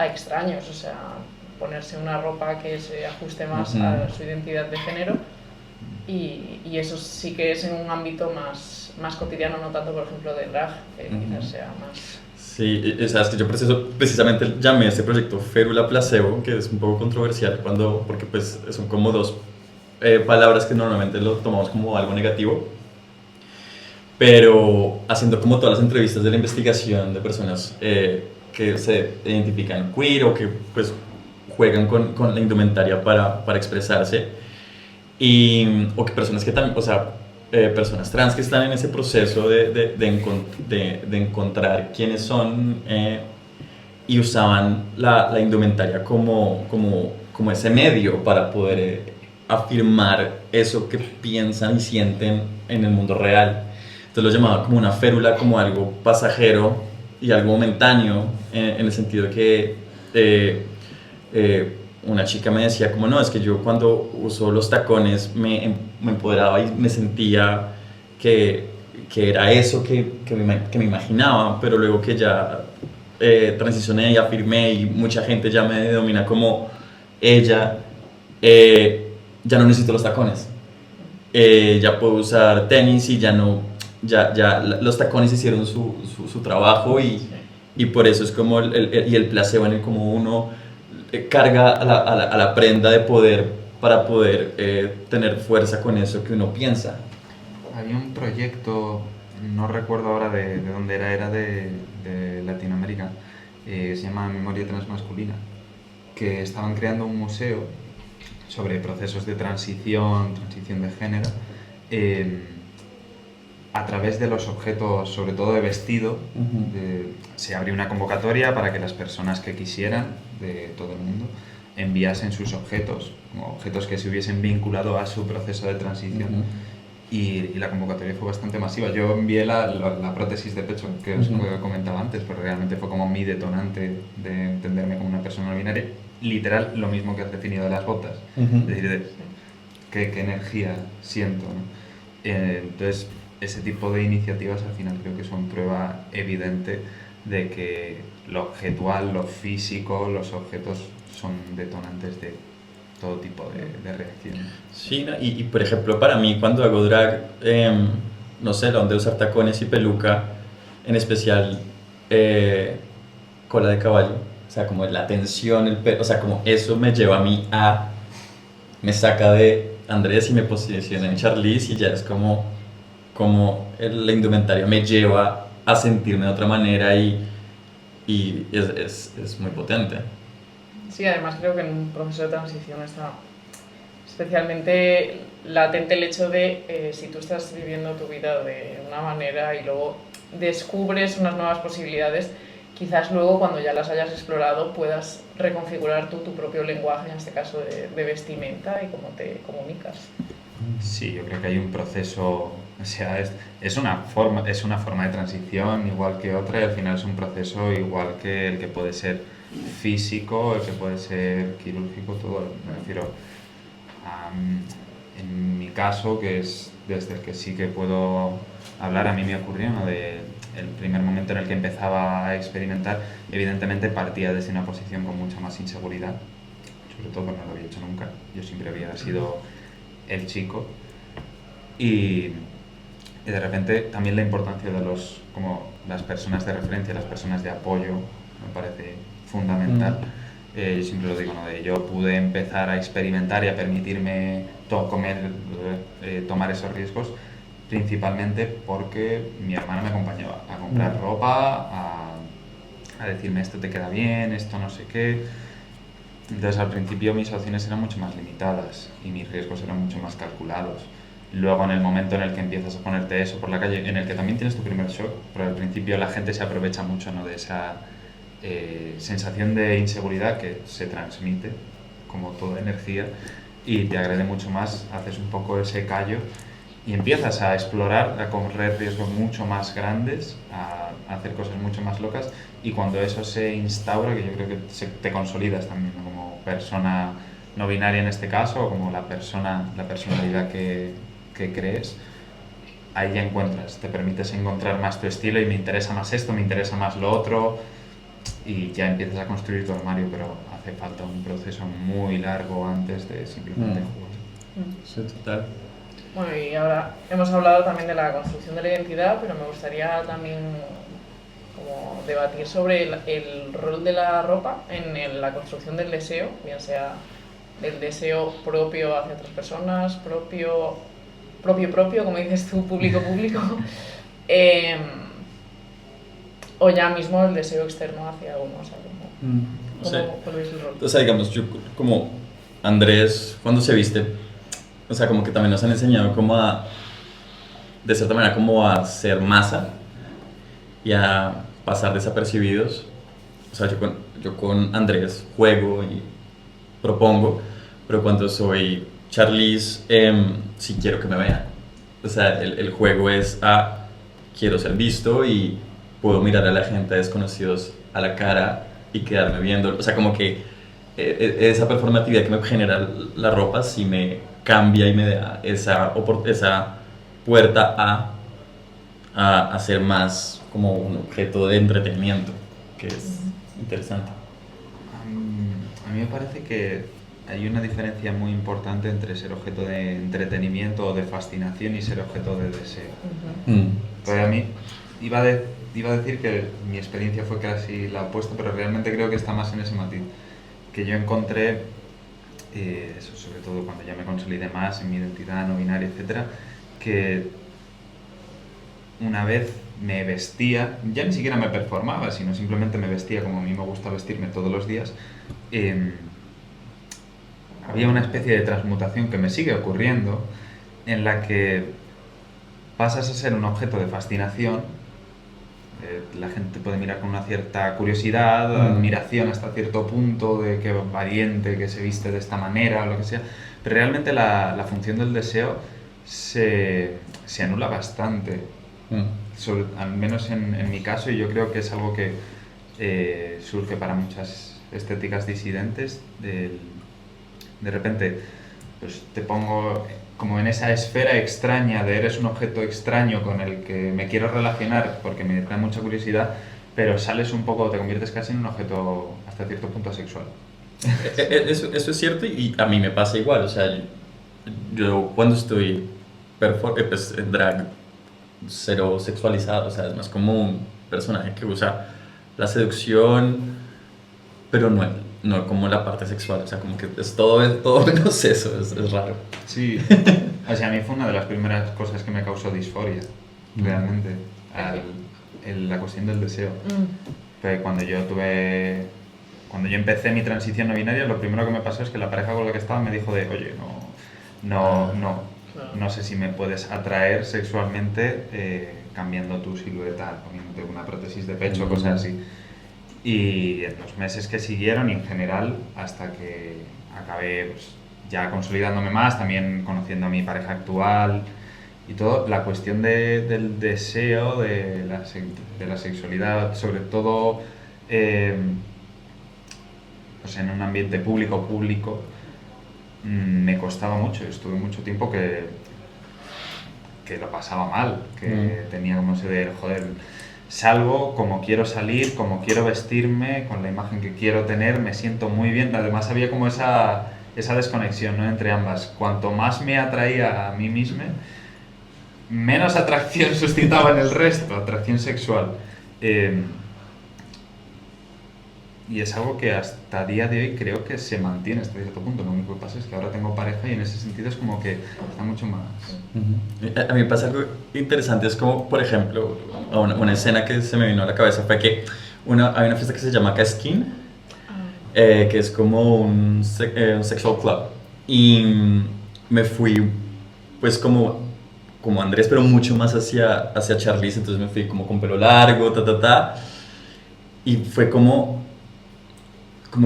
extraños, o sea, ponerse una ropa que se ajuste más a su identidad de género y eso sí que es en un ámbito más cotidiano, no tanto, por ejemplo, de drag, que quizás sea más... Sí, sabes que yo precisamente llamé a este proyecto Férula Placebo, que es un poco controversial porque pues son como dos palabras que normalmente lo tomamos como algo negativo, pero haciendo como todas las entrevistas de la investigación de personas que se identifican queer o que pues juegan con la indumentaria para expresarse, o que personas que también, o sea, personas trans que están en ese proceso de encontrar quiénes son, y usaban la indumentaria como ese medio para poder afirmar eso que piensan y sienten en el mundo real. Entonces lo llamaba como una férula, como algo pasajero y algo momentáneo, en el sentido de que una chica me decía como no, es que yo cuando uso los tacones me empoderaba y me sentía que era eso que me imaginaba, pero luego que ya transicioné y afirmé y mucha gente ya me denomina como ella, ya no necesito los tacones, ya puedo usar tenis y ya los tacones hicieron su trabajo y por eso es como el placebo en el como uno carga a la prenda de poder para poder tener fuerza con eso que uno piensa. Había un proyecto, no recuerdo ahora de dónde era de Latinoamérica, se llama Memoria Transmasculina, que estaban creando un museo sobre procesos de transición de género, a través de los objetos, sobre todo de vestido. Se abrió una convocatoria para que las personas que quisieran, de todo el mundo, enviasen sus objetos, como objetos que se hubiesen vinculado a su proceso de transición. Y la convocatoria fue bastante masiva. Yo envié la prótesis de pecho que os comentaba antes, pero realmente fue como mi detonante de entenderme como una persona no binaria. Literal, lo mismo que has definido de las botas. Es decir, qué energía siento, ¿no? Entonces, ese tipo de iniciativas al final creo que son prueba evidente de que lo objetual, lo físico, los objetos son detonantes de todo tipo de reacciones. Sí, ¿no? Y por ejemplo para mí cuando hago drag, no sé, la onda de usar tacones y peluca, en especial cola de caballo, o sea, como la tensión, el pelo, o sea, como eso me lleva a mí me saca de Andrés y me posiciona en Charlize y ya es como la indumentaria me lleva a sentirme de otra manera y es muy potente. Sí, además creo que en un proceso de transición está especialmente latente el hecho de si tú estás viviendo tu vida de una manera y luego descubres unas nuevas posibilidades, quizás luego cuando ya las hayas explorado puedas reconfigurar tú tu propio lenguaje, en este caso de vestimenta y cómo te comunicas. Sí, yo creo que hay un proceso, o sea, es una forma de transición igual que otra y al final es un proceso igual que el que puede ser físico, el que puede ser quirúrgico, todo. Me refiero en mi caso, que es desde el que sí que puedo hablar, a mí me ocurrió, ¿no? El primer momento en el que empezaba a experimentar, evidentemente partía desde una posición con mucha más inseguridad, sobre todo porque no lo había hecho nunca, yo siempre había sido el chico y de repente también la importancia de como las personas de referencia, las personas de apoyo me parece fundamental. Yo siempre lo digo, ¿no? Yo pude empezar a experimentar y a permitirme tomar esos riesgos principalmente porque mi hermana me acompañaba a comprar ropa, a decirme esto te queda bien, esto no sé qué. Entonces al principio mis opciones eran mucho más limitadas y mis riesgos eran mucho más calculados. Luego en el momento en el que empiezas a ponerte eso por la calle, en el que también tienes tu primer shock, pero al principio la gente se aprovecha mucho, ¿no? De esa sensación de inseguridad que se transmite como toda energía y te agrede mucho más, haces un poco ese callo y empiezas a explorar, a correr riesgos mucho más grandes, a hacer cosas mucho más locas y cuando eso se instaura, que yo creo que te consolidas también, ¿no? Como persona no binaria en este caso, o como la personalidad que crees, ahí ya encuentras, te permites encontrar más tu estilo y me interesa más esto, me interesa más lo otro y ya empiezas a construir tu armario, pero hace falta un proceso muy largo antes de simplemente jugar. Sí, total. Bueno, y ahora hemos hablado también de la construcción de la identidad, pero me gustaría también como debatir sobre el rol de la ropa en la construcción del deseo, bien sea del deseo propio hacia otras personas, propio, como dices tú, público, o ya mismo el deseo externo hacia uno, o sea, ¿cómo veis el rol? O sea, digamos, yo como Andrés, cuando se viste, o sea, como que también nos han enseñado como de cierta manera, como a ser masa y a pasar desapercibidos. O sea, yo con Andrés juego y propongo, pero cuando soy Charlize, sí quiero que me vean. O sea, el juego es quiero ser visto y puedo mirar a la gente, a desconocidos, a la cara y quedarme viendo. O sea, como que esa performatividad que me genera la ropa sí me cambia y me da esa puerta a ser más como un objeto de entretenimiento, que es interesante. A mí me parece que hay una diferencia muy importante entre ser objeto de entretenimiento o de fascinación y ser objeto de deseo. Pues a mí iba a decir que mi experiencia fue casi la opuesta, pero realmente creo que está más en ese matiz. Que yo encontré, eso sobre todo cuando ya me consolidé más en mi identidad no binaria, etcétera, que una vez me vestía, ya ni siquiera me performaba, sino simplemente me vestía como a mí me gusta vestirme todos los días, había una especie de transmutación que me sigue ocurriendo en la que pasas a ser un objeto de fascinación. La gente puede mirar con una cierta curiosidad, admiración hasta cierto punto de qué valiente que se viste de esta manera o lo que sea, pero realmente la función del deseo se anula bastante, al menos en mi caso, y yo creo que es algo que surge para muchas estéticas disidentes. De repente pues te pongo como en esa esfera extraña de eres un objeto extraño con el que me quiero relacionar porque me da mucha curiosidad, pero sales un poco, te conviertes casi en un objeto hasta cierto punto sexual. Eso es cierto y a mí me pasa igual, o sea, yo cuando estoy pues, en drag, cero sexualizado, o sea, es más como un personaje que usa la seducción, pero no como la parte sexual, o sea, como que es todo menos eso, es raro. Sí, o sea, a mí fue una de las primeras cosas que me causó disforia, realmente, la cuestión del deseo. Fue cuando yo empecé mi transición no binaria, lo primero que me pasó es que la pareja con la que estaba me dijo de, oye, no sé si me puedes atraer sexualmente cambiando tu silueta, poniéndote una prótesis de pecho, cosas así. Y en los meses que siguieron y en general hasta que acabé pues, ya consolidándome más, también conociendo a mi pareja actual y todo, la cuestión del deseo, de la sexualidad, sobre todo pues en un ambiente público, me costaba mucho. Estuve mucho tiempo que lo pasaba mal, que tenía como ese de, joder, salgo como quiero salir, como quiero vestirme, con la imagen que quiero tener, me siento muy bien. Además había como esa desconexión, ¿no?, entre ambas. Cuanto más me atraía a mí misma, menos atracción suscitaba en el resto, atracción sexual. Y es algo que hasta día de hoy creo que se mantiene hasta cierto punto. Lo único que pasa es que ahora tengo pareja y en ese sentido es como que está mucho más... A mí me pasa algo interesante, es como, por ejemplo, una escena que se me vino a la cabeza fue que hay una fiesta que se llama Caskin, que es como un sexual club. Y me fui, pues como Andrés, pero mucho más hacia Charlize, entonces me fui como con pelo largo, y fue como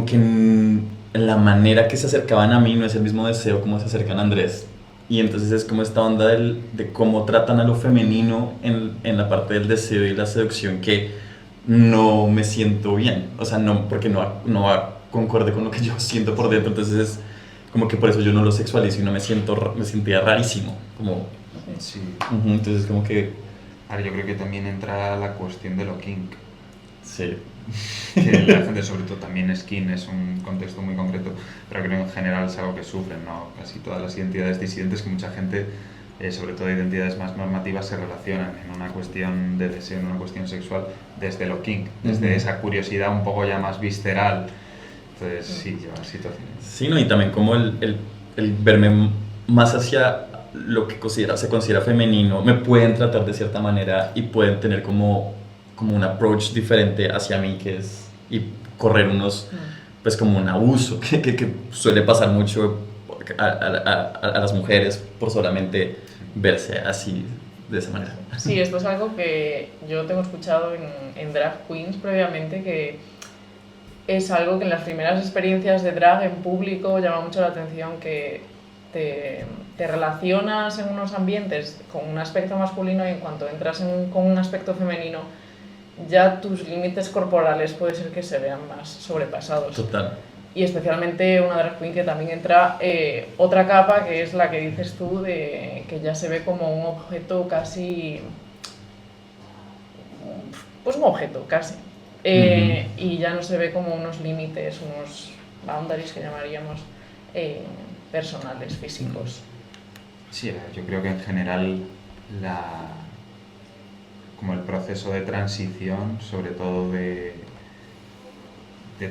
que en la manera que se acercaban a mí no es el mismo deseo como se acercan a Andrés. Y entonces es como esta onda de cómo tratan a lo femenino en la parte del deseo y la seducción, que no me siento bien, o sea, porque no concorde con lo que yo siento por dentro. Entonces es como que por eso yo no lo sexualizo y no me sentía rarísimo, como... Sí. Entonces como que... Ahora yo creo que también entra la cuestión de lo kink. Sí. Que la gente, sobre todo también skin, es un contexto muy concreto, pero creo que en general es algo que sufren, ¿no?, casi todas las identidades disidentes, que mucha gente sobre todo identidades más normativas, se relacionan en una cuestión de deseo, en una cuestión sexual, desde lo kink, desde esa curiosidad un poco ya más visceral. Entonces, sí, lleva situaciones. Sí, ¿no? Y también como el verme más hacia lo que se considera femenino, me pueden tratar de cierta manera y pueden tener como un approach diferente hacia mí, que es y correr unos, pues como un abuso que suele pasar mucho a las mujeres por solamente verse así, de esa manera. Sí, esto es algo que yo tengo escuchado en drag queens previamente, que es algo que en las primeras experiencias de drag en público llama mucho la atención, que te relacionas en unos ambientes con un aspecto masculino y en cuanto entras con un aspecto femenino, ya tus límites corporales puede ser que se vean más sobrepasados. Total. Y especialmente una drag queen que también entra otra capa, que es la que dices tú, de que ya se ve como un objeto casi... pues un objeto, casi. Y ya no se ve como unos límites, unos boundaries que llamaríamos personales, físicos. Sí, yo creo que en general como el proceso de transición, sobre todo de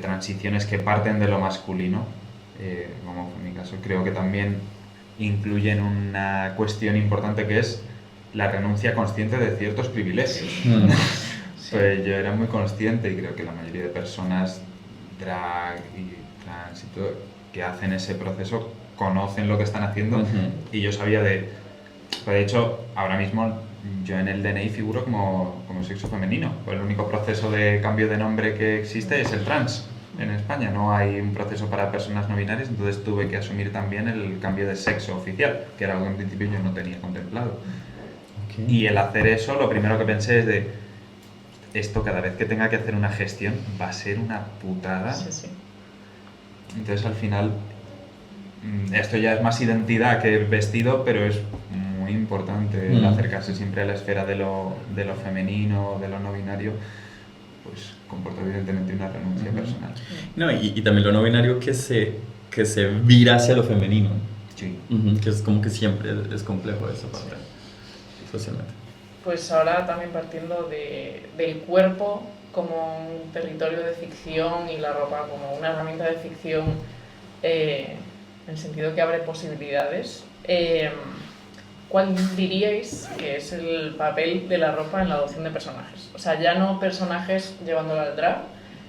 transiciones que parten de lo masculino, como en mi caso, creo que también incluyen una cuestión importante, que es la renuncia consciente de ciertos privilegios. Pues yo era muy consciente, y creo que la mayoría de personas drag y trans y todo, que hacen ese proceso, conocen lo que están haciendo. Y yo sabía de hecho, ahora mismo yo en el DNI figuro como sexo femenino. Pues el único proceso de cambio de nombre que existe es el trans en España. No hay un proceso para personas no binarias, entonces tuve que asumir también el cambio de sexo oficial, que era algo que en principio yo no tenía contemplado. Y el hacer eso, lo primero que pensé es de esto, cada vez que tenga que hacer una gestión va a ser una putada. Sí. Entonces al final esto ya es más identidad que vestido, pero es muy importante el acercarse siempre a la esfera de lo femenino, de lo no binario, pues comporta evidentemente una renuncia personal. No, y también lo no binario que se vira hacia lo femenino. Sí. Que es como que siempre es complejo esa parte, socialmente. Pues ahora también partiendo del cuerpo como un territorio de ficción y la ropa como una herramienta de ficción, en el sentido que abre posibilidades, ¿cuál diríais que es el papel de la ropa en la adopción de personajes? O sea, ya no personajes llevándolo al drag,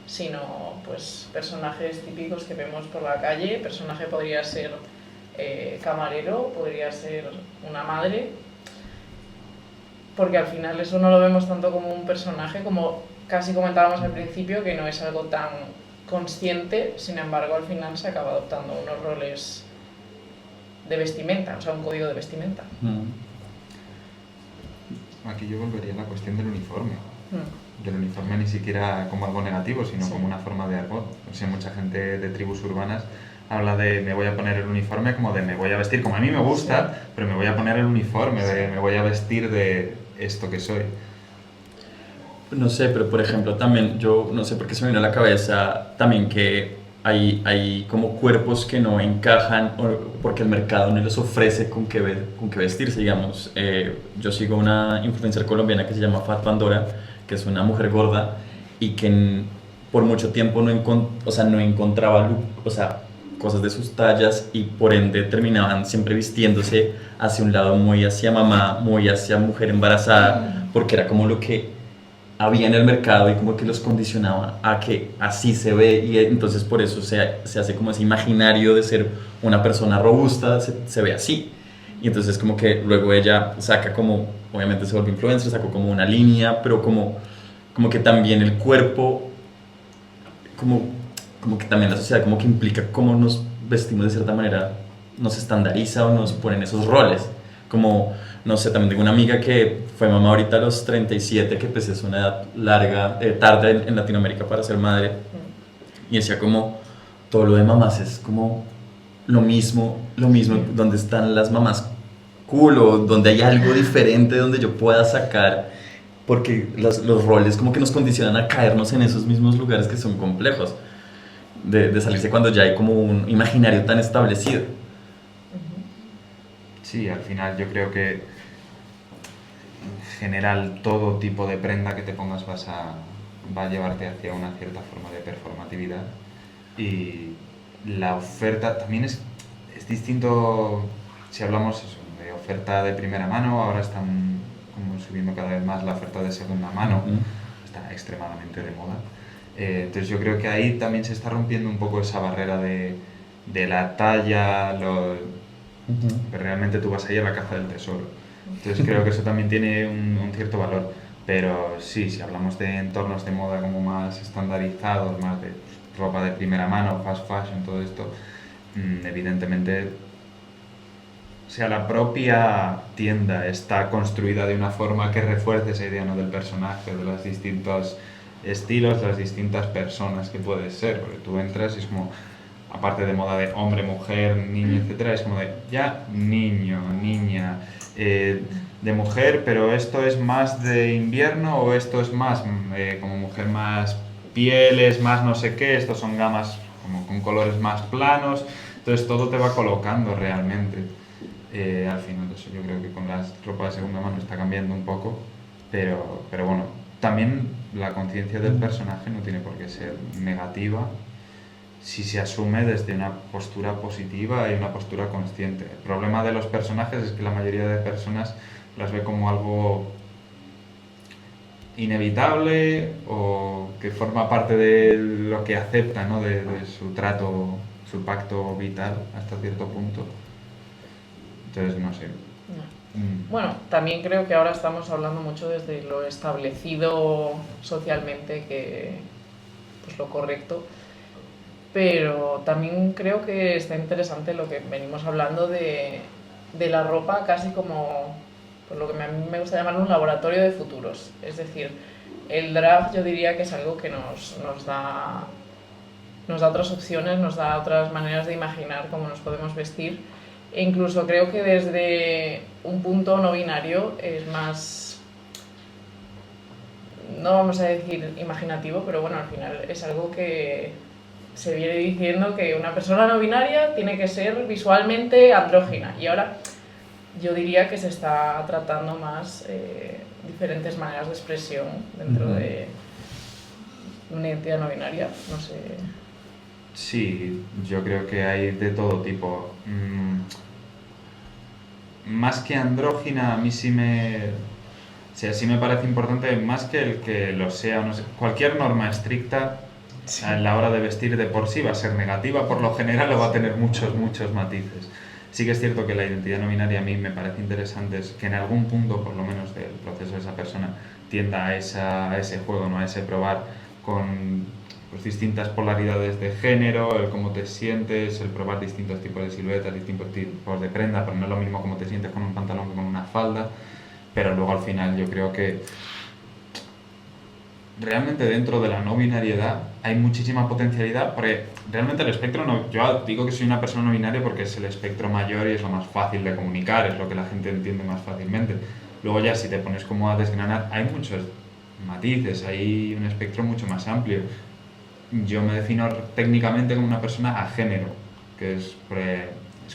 sino pues personajes típicos que vemos por la calle. Personaje podría ser camarero, podría ser una madre, porque al final eso no lo vemos tanto como un personaje, como casi comentábamos al principio, que no es algo tan consciente. Sin embargo, al final se acaba adoptando unos roles de vestimenta, o sea, un código de vestimenta. Aquí yo volvería a la cuestión del uniforme. Del uniforme ni siquiera como algo negativo, sino como una forma de argot. O sea, mucha gente de tribus urbanas habla de me voy a poner el uniforme como de me voy a vestir como a mí me gusta, pero me voy a poner el uniforme, de me voy a vestir de esto que soy. No sé, pero por ejemplo también, yo no sé por qué se me vino a la cabeza también que hay como cuerpos que no encajan porque el mercado no les ofrece con qué vestirse, digamos. Yo sigo una influencer colombiana que se llama Fat Pandora, que es una mujer gorda y que por mucho tiempo no encontraba cosas de sus tallas, y por ende terminaban siempre vistiéndose hacia un lado muy hacia mamá, muy hacia mujer embarazada, porque era como lo que había en el mercado y como que los condicionaba a que así se ve, y entonces por eso se hace como ese imaginario de ser una persona robusta, se ve así. Y entonces como que luego ella saca como, obviamente se volvió influencer, sacó como una línea, pero como que también el cuerpo, como que también la sociedad como que implica cómo nos vestimos de cierta manera, nos estandariza o nos ponen esos roles. Como, no sé, también tengo una amiga que fue mamá ahorita a los 37, que pues es una edad larga, tarde en Latinoamérica para ser madre, y decía como todo lo de mamás es como lo mismo, donde están las mamás cool, o donde hay algo diferente donde yo pueda sacar, porque los roles como que nos condicionan a caernos en esos mismos lugares que son complejos de salirse cuando ya hay como un imaginario tan establecido. Sí, al final yo creo que en general todo tipo de prenda que te pongas va a llevarte hacia una cierta forma de performatividad, y la oferta también es distinto si hablamos eso, de oferta de primera mano. Ahora están como subiendo cada vez más la oferta de segunda mano, está extremadamente de moda. Entonces yo creo que ahí también se está rompiendo un poco esa barrera de la talla, que realmente tú vas ahí a la caza del tesoro. Entonces creo que eso también tiene un cierto valor. Pero sí, si hablamos de entornos de moda como más estandarizados, más de ropa de primera mano, fast fashion, todo esto, evidentemente, o sea, la propia tienda está construida de una forma que refuerce esa idea, ¿no?, del personaje, de los distintos estilos, las distintas personas que puedes ser, porque tú entras y es como, aparte de moda de hombre, mujer, niño, etcétera, es como de ya niño, niña, de mujer, pero esto es más de invierno, o esto es más como mujer, más pieles, más no sé qué, estos son gamas como con colores más planos. Entonces todo te va colocando realmente. Al final eso yo creo que con las ropas de segunda mano está cambiando un poco, pero bueno, también la conciencia del personaje no tiene por qué ser negativa si se asume desde una postura positiva y una postura consciente. El problema de los personajes es que la mayoría de personas las ve como algo inevitable, o que forma parte de lo que acepta, ¿no?, de su trato, su pacto vital hasta cierto punto. Entonces, no sé. Bueno, también creo que ahora estamos hablando mucho desde lo establecido socialmente, que pues lo correcto, pero también creo que está interesante lo que venimos hablando de la ropa casi como, pues lo que a mí me gusta llamar un laboratorio de futuros. Es decir, el drag yo diría que es algo que nos da otras opciones, nos da otras maneras de imaginar cómo nos podemos vestir, e incluso creo que desde un punto no binario es más, no vamos a decir imaginativo, pero bueno, al final es algo que se viene diciendo que una persona no binaria tiene que ser visualmente andrógina, y ahora yo diría que se está tratando más diferentes maneras de expresión dentro de una identidad no binaria, no sé. Sí, yo creo que hay de todo tipo. Más que andrógina, a mí sí me parece importante, más que el que lo sea, no sé, cualquier norma estricta a la hora de vestir de por sí va a ser negativa, por lo general, o va a tener muchos matices. Sí que es cierto que la identidad no binaria a mí me parece interesante, es que en algún punto, por lo menos del proceso de esa persona, tienda a ese juego, ¿no?, a ese probar con pues, distintas polaridades de género, el cómo te sientes, el probar distintos tipos de siluetas, distintos tipos de prenda, pero no es lo mismo cómo te sientes con un pantalón que con una falda. Pero luego al final yo creo que realmente dentro de la no binariedad hay muchísima potencialidad, porque realmente el espectro, no, yo digo que soy una persona no binaria porque es el espectro mayor y es lo más fácil de comunicar, es lo que la gente entiende más fácilmente. Luego ya si te pones como a desgranar, hay muchos matices, hay un espectro mucho más amplio. Yo me defino técnicamente como una persona a género, que es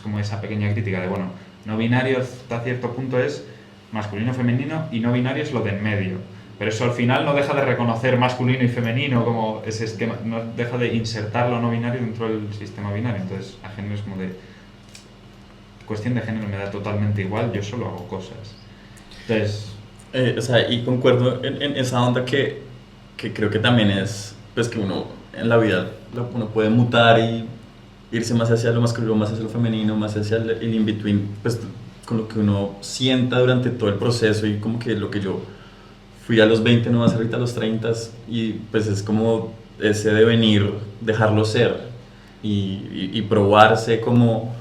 como esa pequeña crítica de, bueno, no binario hasta cierto punto es masculino, femenino, y no binario es lo de en medio. Pero eso al final no deja de reconocer masculino y femenino como ese esquema, no deja de insertar lo no binario dentro del sistema binario. Entonces, a género es como de... Cuestión de género me da totalmente igual, yo solo hago cosas. Entonces... o sea, y concuerdo en esa onda que creo que también es, pues que uno en la vida uno puede mutar y irse más hacia lo masculino, más hacia lo femenino, más hacia el in-between, pues con lo que uno sienta durante todo el proceso, y como que lo que yo fui a los 20 no va a ser ahorita a los 30, y pues es como ese devenir, dejarlo ser y probarse como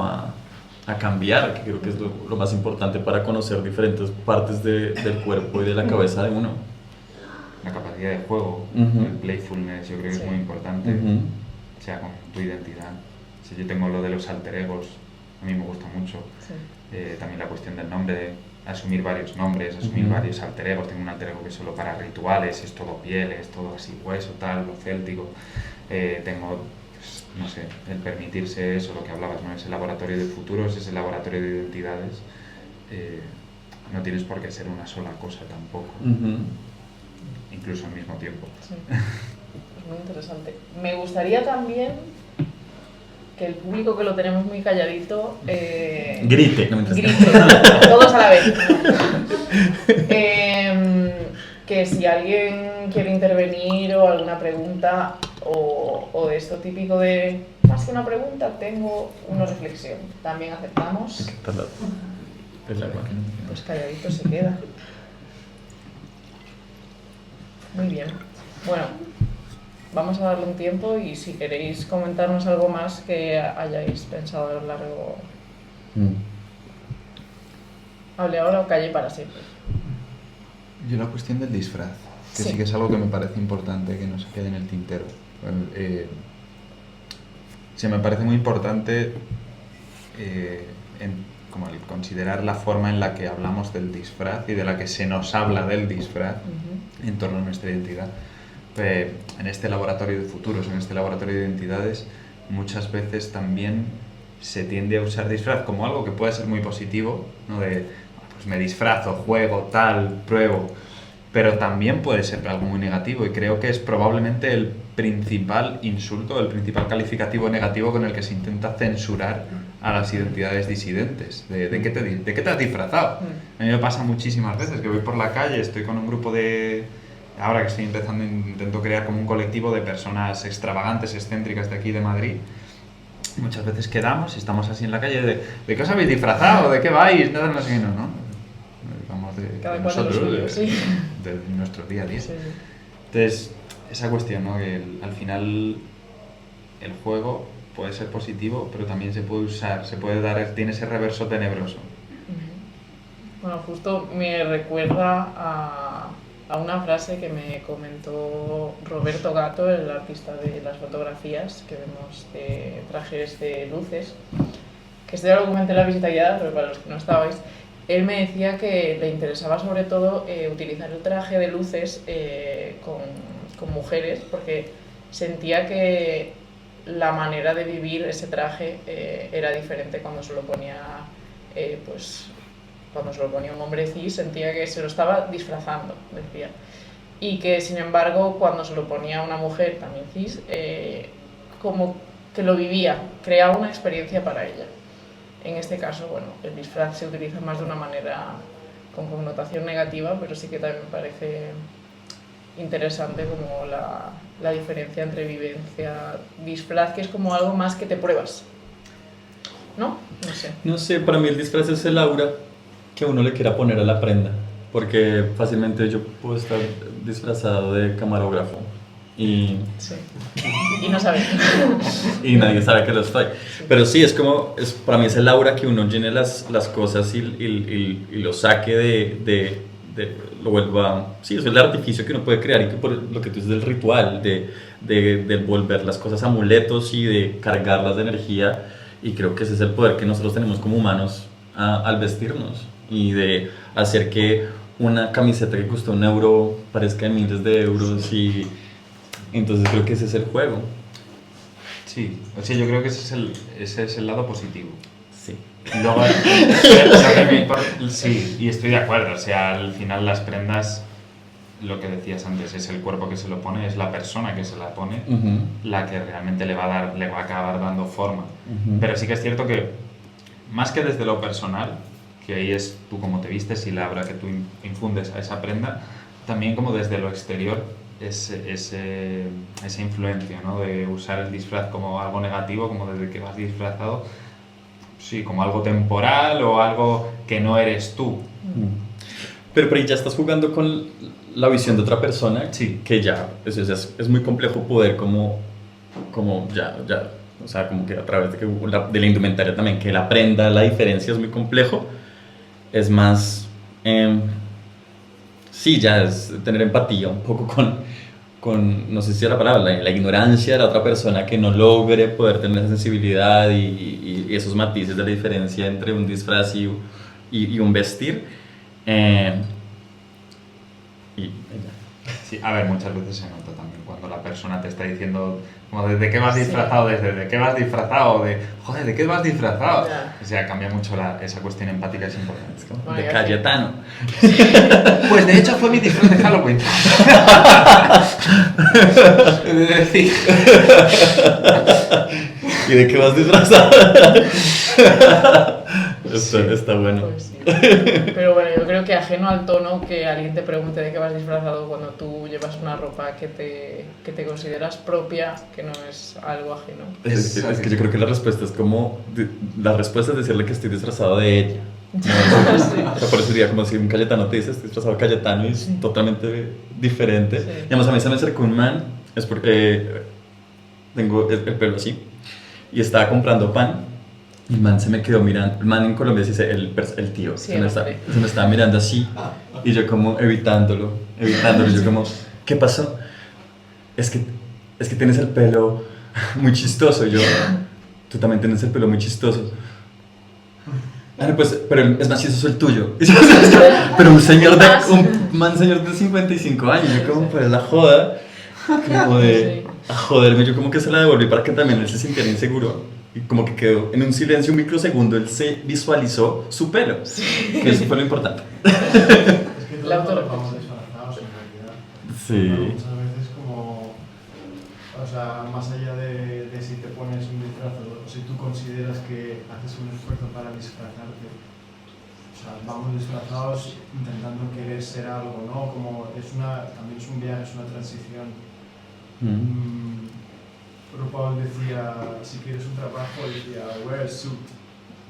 a cambiar, que creo que es lo más importante para conocer diferentes partes del cuerpo y de la cabeza de uno. La capacidad de juego, el playfulness, yo creo que es muy importante, o sea, con tu identidad. Si yo tengo lo de los alter egos, a mí me gusta mucho. También la cuestión del nombre, de asumir varios nombres, asumir varios alter egos. Tengo un alter ego que es solo para rituales, es todo piel, es todo así hueso, tal, lo céltico. Tengo pues, no sé, el permitirse eso, lo que hablabas, ¿no? Ese laboratorio de futuros, ese laboratorio de identidades, no tienes por qué ser una sola cosa tampoco, incluso al mismo tiempo. Sí. Es muy interesante. Me gustaría también que el público, que lo tenemos muy calladito, Grite, no me grite, todos a la vez. Que si alguien quiere intervenir o alguna pregunta o esto típico de más que una pregunta, tengo una reflexión. También aceptamos. Pues calladito se queda. Muy bien. Bueno, vamos a darle un tiempo y si queréis comentarnos algo más que hayáis pensado a lo largo. Hable ahora o calle para siempre. Yo la cuestión del disfraz, que sí que es algo que me parece importante, que no se quede en el tintero. Sí, me parece muy importante como el considerar la forma en la que hablamos del disfraz y de la que se nos habla del disfraz en torno a nuestra identidad. En este laboratorio de futuros, en este laboratorio de identidades, muchas veces también se tiende a usar disfraz como algo que puede ser muy positivo, ¿no? De, pues me disfrazo, juego, tal, pruebo, pero también puede ser algo muy negativo y creo que es probablemente el principal insulto, el principal calificativo negativo con el que se intenta censurar a las identidades disidentes. ¿De qué te has disfrazado? A mí me pasa muchísimas veces que voy por la calle, estoy con un grupo de... Ahora que estoy empezando, intento crear como un colectivo de personas extravagantes, excéntricas de aquí de Madrid. Muchas veces quedamos y estamos así en la calle ¿de qué os habéis disfrazado? ¿De qué vais? No sé qué, ¿no? Vamos de nosotros, sí. de nuestro día a día. Sí. Entonces, esa cuestión, ¿no? Que al final el juego puede ser positivo, pero también se puede usar, tiene ese reverso tenebroso. Bueno, justo me recuerda a una frase que me comentó Roberto Gatto, el artista de las fotografías que vemos de trajes de luces, que este ya lo comenté en la visita guiada, pero para los que no estabais, él me decía que le interesaba sobre todo utilizar el traje de luces con mujeres, porque sentía que la manera de vivir ese traje era diferente cuando se lo ponía cuando se lo ponía un hombre cis, sentía que se lo estaba disfrazando, decía. Y que, sin embargo, cuando se lo ponía una mujer, también cis, como que lo vivía, creaba una experiencia para ella. En este caso, bueno, el disfraz se utiliza más de una manera con connotación negativa, pero sí que también me parece interesante como la diferencia entre vivencia, disfraz, que es como algo más que te pruebas, ¿no? No sé. No sé, para mí el disfraz es el aura que uno le quiera poner a la prenda, porque fácilmente yo puedo estar disfrazado de camarógrafo y no sabe. y nadie sabe que lo estoy. Sí. Pero sí, para mí es el aura que uno llene las cosas y lo saque lo vuelva... Sí, es el artificio que uno puede crear y que por lo que tú dices del ritual, de volver las cosas amuletos y de cargarlas de energía, y creo que ese es el poder que nosotros tenemos como humanos al vestirnos y de hacer que una camiseta que costó €1 parezca de miles de euros, y entonces creo que ese es el juego. Sí, o sea, yo creo que ese es el lado positivo. Sí. Y luego, sí, y estoy de acuerdo, o sea, al final las prendas, lo que decías antes, es el cuerpo que se lo pone, es la persona que se la pone, la que realmente le va a acabar dando forma. Pero sí que es cierto que, más que desde lo personal, que ahí es tú cómo te vistes y la aura que tú infundes a esa prenda, también como desde lo exterior, esa influencia, ¿no? De usar el disfraz como algo negativo, como desde que vas disfrazado, sí, como algo temporal o algo que no eres tú. Pero ahí ya estás jugando con la visión de otra persona, sí, que ya es muy complejo poder como ya, o sea, como que a través de la indumentaria también, que la prenda, la diferencia es muy complejo, es más, sí, ya es tener empatía un poco con no sé si es la palabra, la ignorancia de la otra persona que no logre poder tener esa sensibilidad y esos matices de la diferencia entre un disfraz y un vestir. Sí, a ver, muchas veces se nota también cuando la persona te está diciendo como ¿de qué vas disfrazado? Desde ¿de qué vas disfrazado? De joder, ¿de qué vas disfrazado? Ya. O sea, cambia mucho esa cuestión empática, es importante. Es como, Bueno, De ya Cayetano. pues de hecho fue mi disfraz de Halloween. De decir, ¿Y de qué vas disfrazado? Está bueno. Pues sí. Pero bueno, yo creo que ajeno al tono que alguien te pregunte de qué vas disfrazado cuando tú llevas una ropa que te consideras propia, que no es algo ajeno. Es que yo creo que la respuesta es como... La respuesta es decirle que estoy disfrazado de ella. Sí. O sea, por eso diría como si un Cayetano te dice estoy disfrazado de Cayetano y es totalmente diferente. Sí. Y además a mí se me acercó un man, es porque tengo el pelo así, y estaba comprando pan. Y el man se me quedó mirando, el man en Colombia se dice el tío, Sí, se me hombre. estaba mirando así y yo como evitándolo, y yo como, ¿qué pasó? Es que tienes el pelo muy chistoso, y yo, tú también tienes el pelo muy chistoso. Ah, no, pues, pero es más chistoso el tuyo. Pero un señor de 55 años, yo como, pues la joda, como de, a joderme, yo como que se la devolví para que también él se sintiera inseguro. Y como que quedó en un silencio, un microsegundo, él se visualizó su pelo. Que eso fue lo importante. Es que La todos autorreflexión. vamos disfrazados en realidad. Sí. Muchas veces como, o sea, más allá de si te pones un disfraz o si tú consideras que haces un esfuerzo para disfrazarte, o sea, vamos disfrazados intentando querer ser algo, ¿no? Como también es un viaje, es una transición. RuPaul decía, si quieres un trabajo, decía, wear a suit,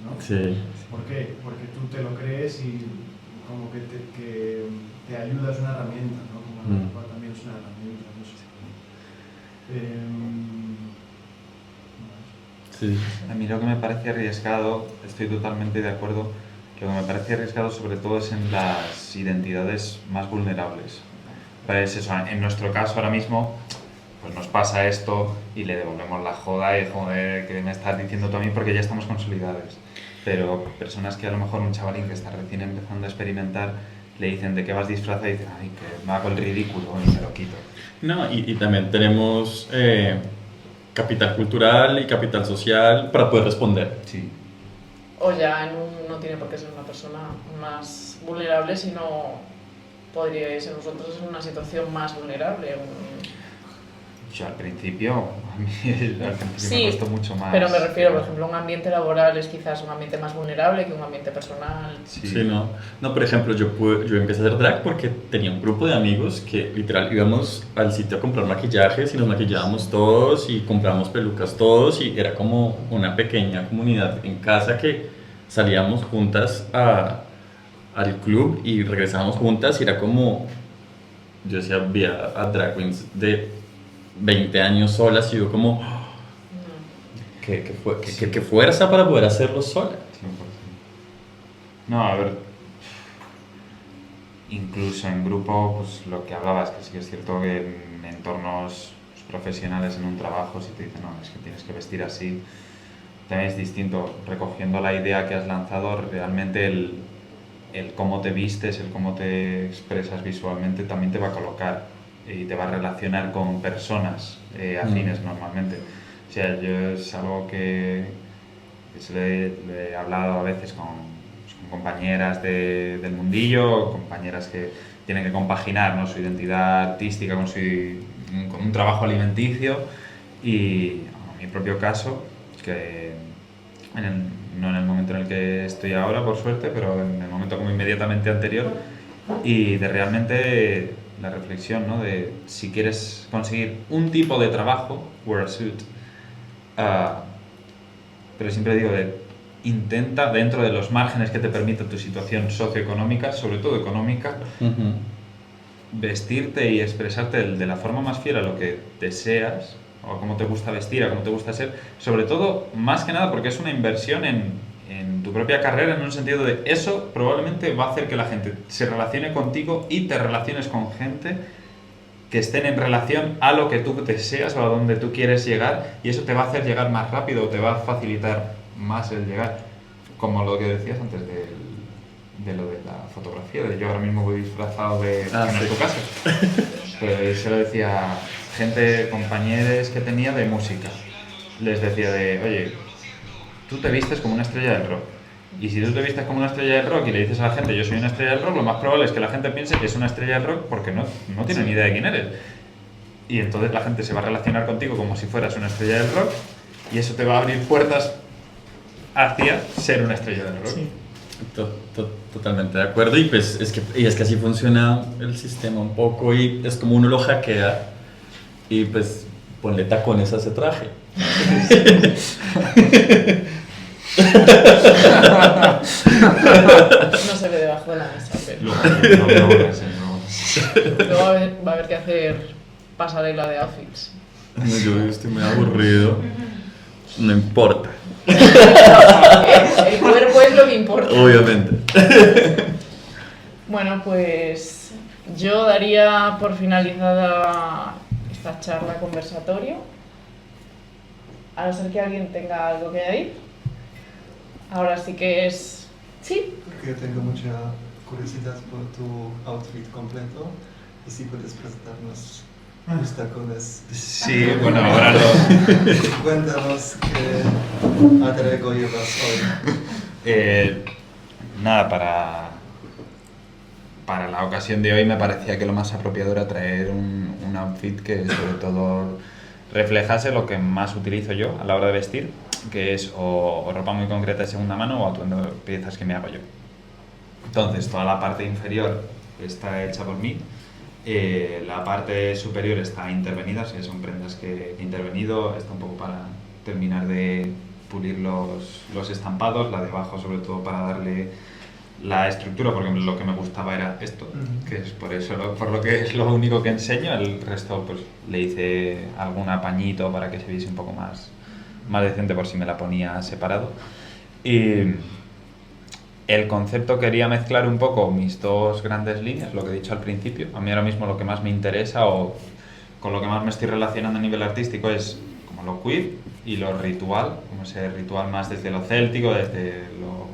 ¿no? Sí. ¿Por qué? Porque tú te lo crees y como que te ayuda, es una herramienta, ¿no? Como la ropa también es una herramienta, no sé. Sí. a mí lo que me parece arriesgado, estoy totalmente de acuerdo, lo que me parece arriesgado sobre todo es en las identidades más vulnerables. Pues eso, en nuestro caso ahora mismo, pues nos pasa esto y le devolvemos la joda y joder, ¿qué me estás diciendo tú a mí? Porque ya estamos consolidados. Pero personas que a lo mejor un chavalín que está recién empezando a experimentar le dicen de qué vas disfrazado y dicen, ay, que me hago el ridículo y me lo quito. No, y también tenemos capital cultural y capital social para poder responder. Sí. O ya no tiene por qué ser una persona más vulnerable, sino podríais ser vosotros en una situación más vulnerable. Yo al principio, Sí, me costó mucho más. Pero me refiero, por ejemplo, a un ambiente laboral es quizás un ambiente más vulnerable que un ambiente personal. Sí, no. No, por ejemplo, yo empecé a hacer drag porque tenía un grupo de amigos que literal íbamos al sitio a comprar maquillajes y nos maquillábamos todos y comprábamos pelucas todos y era como una pequeña comunidad en casa que salíamos juntas al club y regresábamos juntas y era como, yo decía, vi a drag queens de 20 años solas y yo como, qué fuerza para poder hacerlo sola. 100%. No, a ver, incluso en grupo, pues lo que hablabas, que sí que es cierto que en entornos profesionales, en un trabajo, si te dicen, no, es que tienes que vestir así, también es distinto. Recogiendo la idea que has lanzado, realmente el cómo te vistes, el cómo te expresas visualmente también te va a colocar y te va a relacionar con personas afines normalmente. O sea, yo es algo que se le he hablado a veces con compañeras del mundillo, compañeras que tienen que compaginar, ¿no?, su identidad artística con un trabajo alimenticio y en mi propio caso, que no en el momento en el que estoy ahora, por suerte, pero en el momento como inmediatamente anterior, y de realmente la reflexión, ¿no?, de si quieres conseguir un tipo de trabajo, wear a suit, pero siempre digo, intenta dentro de los márgenes que te permite tu situación socioeconómica, sobre todo económica, vestirte y expresarte de la forma más fiel a lo que deseas, o cómo te gusta vestir, a cómo te gusta ser, sobre todo, más que nada, porque es una inversión en tu propia carrera, en un sentido de eso probablemente va a hacer que la gente se relacione contigo y te relaciones con gente que estén en relación a lo que tú deseas o a donde tú quieres llegar, y eso te va a hacer llegar más rápido o te va a facilitar más el llegar, como lo que decías antes de lo de la fotografía, de yo ahora mismo voy disfrazado de en tu casa. pues se lo decía a gente, compañeros que tenía de música. Les decía oye, tú te vistes como una estrella del rock. Y si tú te vistes como una estrella del rock y le dices a la gente yo soy una estrella del rock, lo más probable es que la gente piense que es una estrella del rock porque no tiene ni idea de quién eres. Y entonces la gente se va a relacionar contigo como si fueras una estrella del rock y eso te va a abrir puertas hacia ser una estrella del rock. Sí. Totalmente de acuerdo, y pues es que así funciona el sistema un poco, y es como uno lo hackea y pues ponle tacones a ese traje. No se ve debajo de la mesa, pero No, luego va a haber que hacer pasarela de outfits. No, yo estoy muy aburrido. No importa, El cuerpo es lo que importa. obviamente. Bueno, pues yo daría por finalizada esta charla conversatorio, a no ser que alguien tenga algo que añadir. Ahora sí que es... Sí. Porque tengo mucha curiosidad por tu outfit completo y si puedes presentarnos los tacones. Sí, bueno, ahora lo... Cuéntanos qué alter ego llevas hoy. Nada, para la ocasión de hoy me parecía que lo más apropiado era traer un outfit que sobre todo reflejase lo que más utilizo yo a la hora de vestir, que es o ropa muy concreta de segunda mano o atuendo piezas que me hago yo. Entonces, toda la parte inferior está hecha por mí, la parte superior está intervenida, o sea, son prendas que he intervenido, está un poco para terminar de pulir los estampados, la de abajo sobre todo para darle la estructura, porque lo que me gustaba era esto, que es por lo que es lo único que enseño. El resto pues le hice algún apañito para que se viese un poco más decente por si me la ponía separado. Y el concepto quería mezclar un poco mis dos grandes líneas, lo que he dicho al principio. A mí ahora mismo lo que más me interesa o con lo que más me estoy relacionando a nivel artístico es como lo queer y lo ritual, como ese ritual más desde lo céltico, desde lo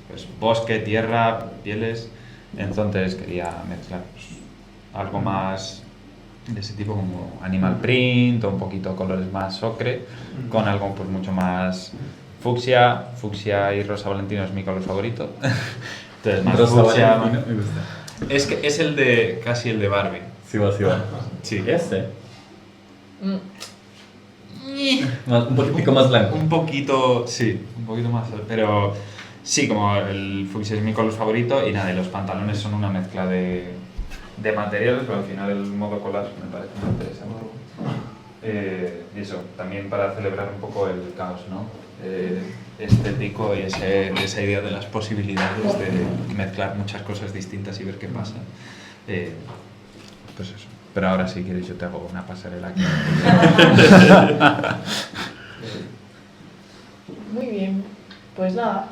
pues, bosque, tierra, pieles. Entonces quería mezclar pues, algo más de ese tipo como animal print o un poquito colores más ocre con algo pues mucho más fucsia y rosa valentino es mi color favorito. Entonces más Rosa fucsia, Valentino, me gusta. es que es el de casi el de Barbie. Sí va. Sí. Este. Mm. Un poquitico más blanco. Un poquito, sí, un poquito más, pero sí, como el fucsia es mi color favorito y nada, y los pantalones son una mezcla de materiales, pero al final el modo collage me parece muy interesante. Y eso, también para celebrar un poco el caos, ¿no? Estético y esa idea de las posibilidades de mezclar muchas cosas distintas y ver qué pasa. Pues eso. Pero ahora si quieres yo te hago una pasarela aquí. Muy bien, pues nada,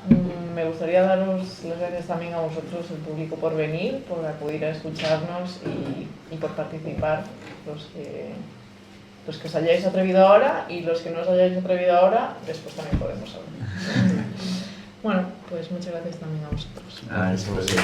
me gustaría daros las gracias también a vosotros, el público, por venir, por acudir a escucharnos y por participar, los que os hayáis atrevido ahora y los que no os hayáis atrevido ahora, después también podemos hablar. Bueno, pues muchas gracias también a vosotros. Ah, eso es.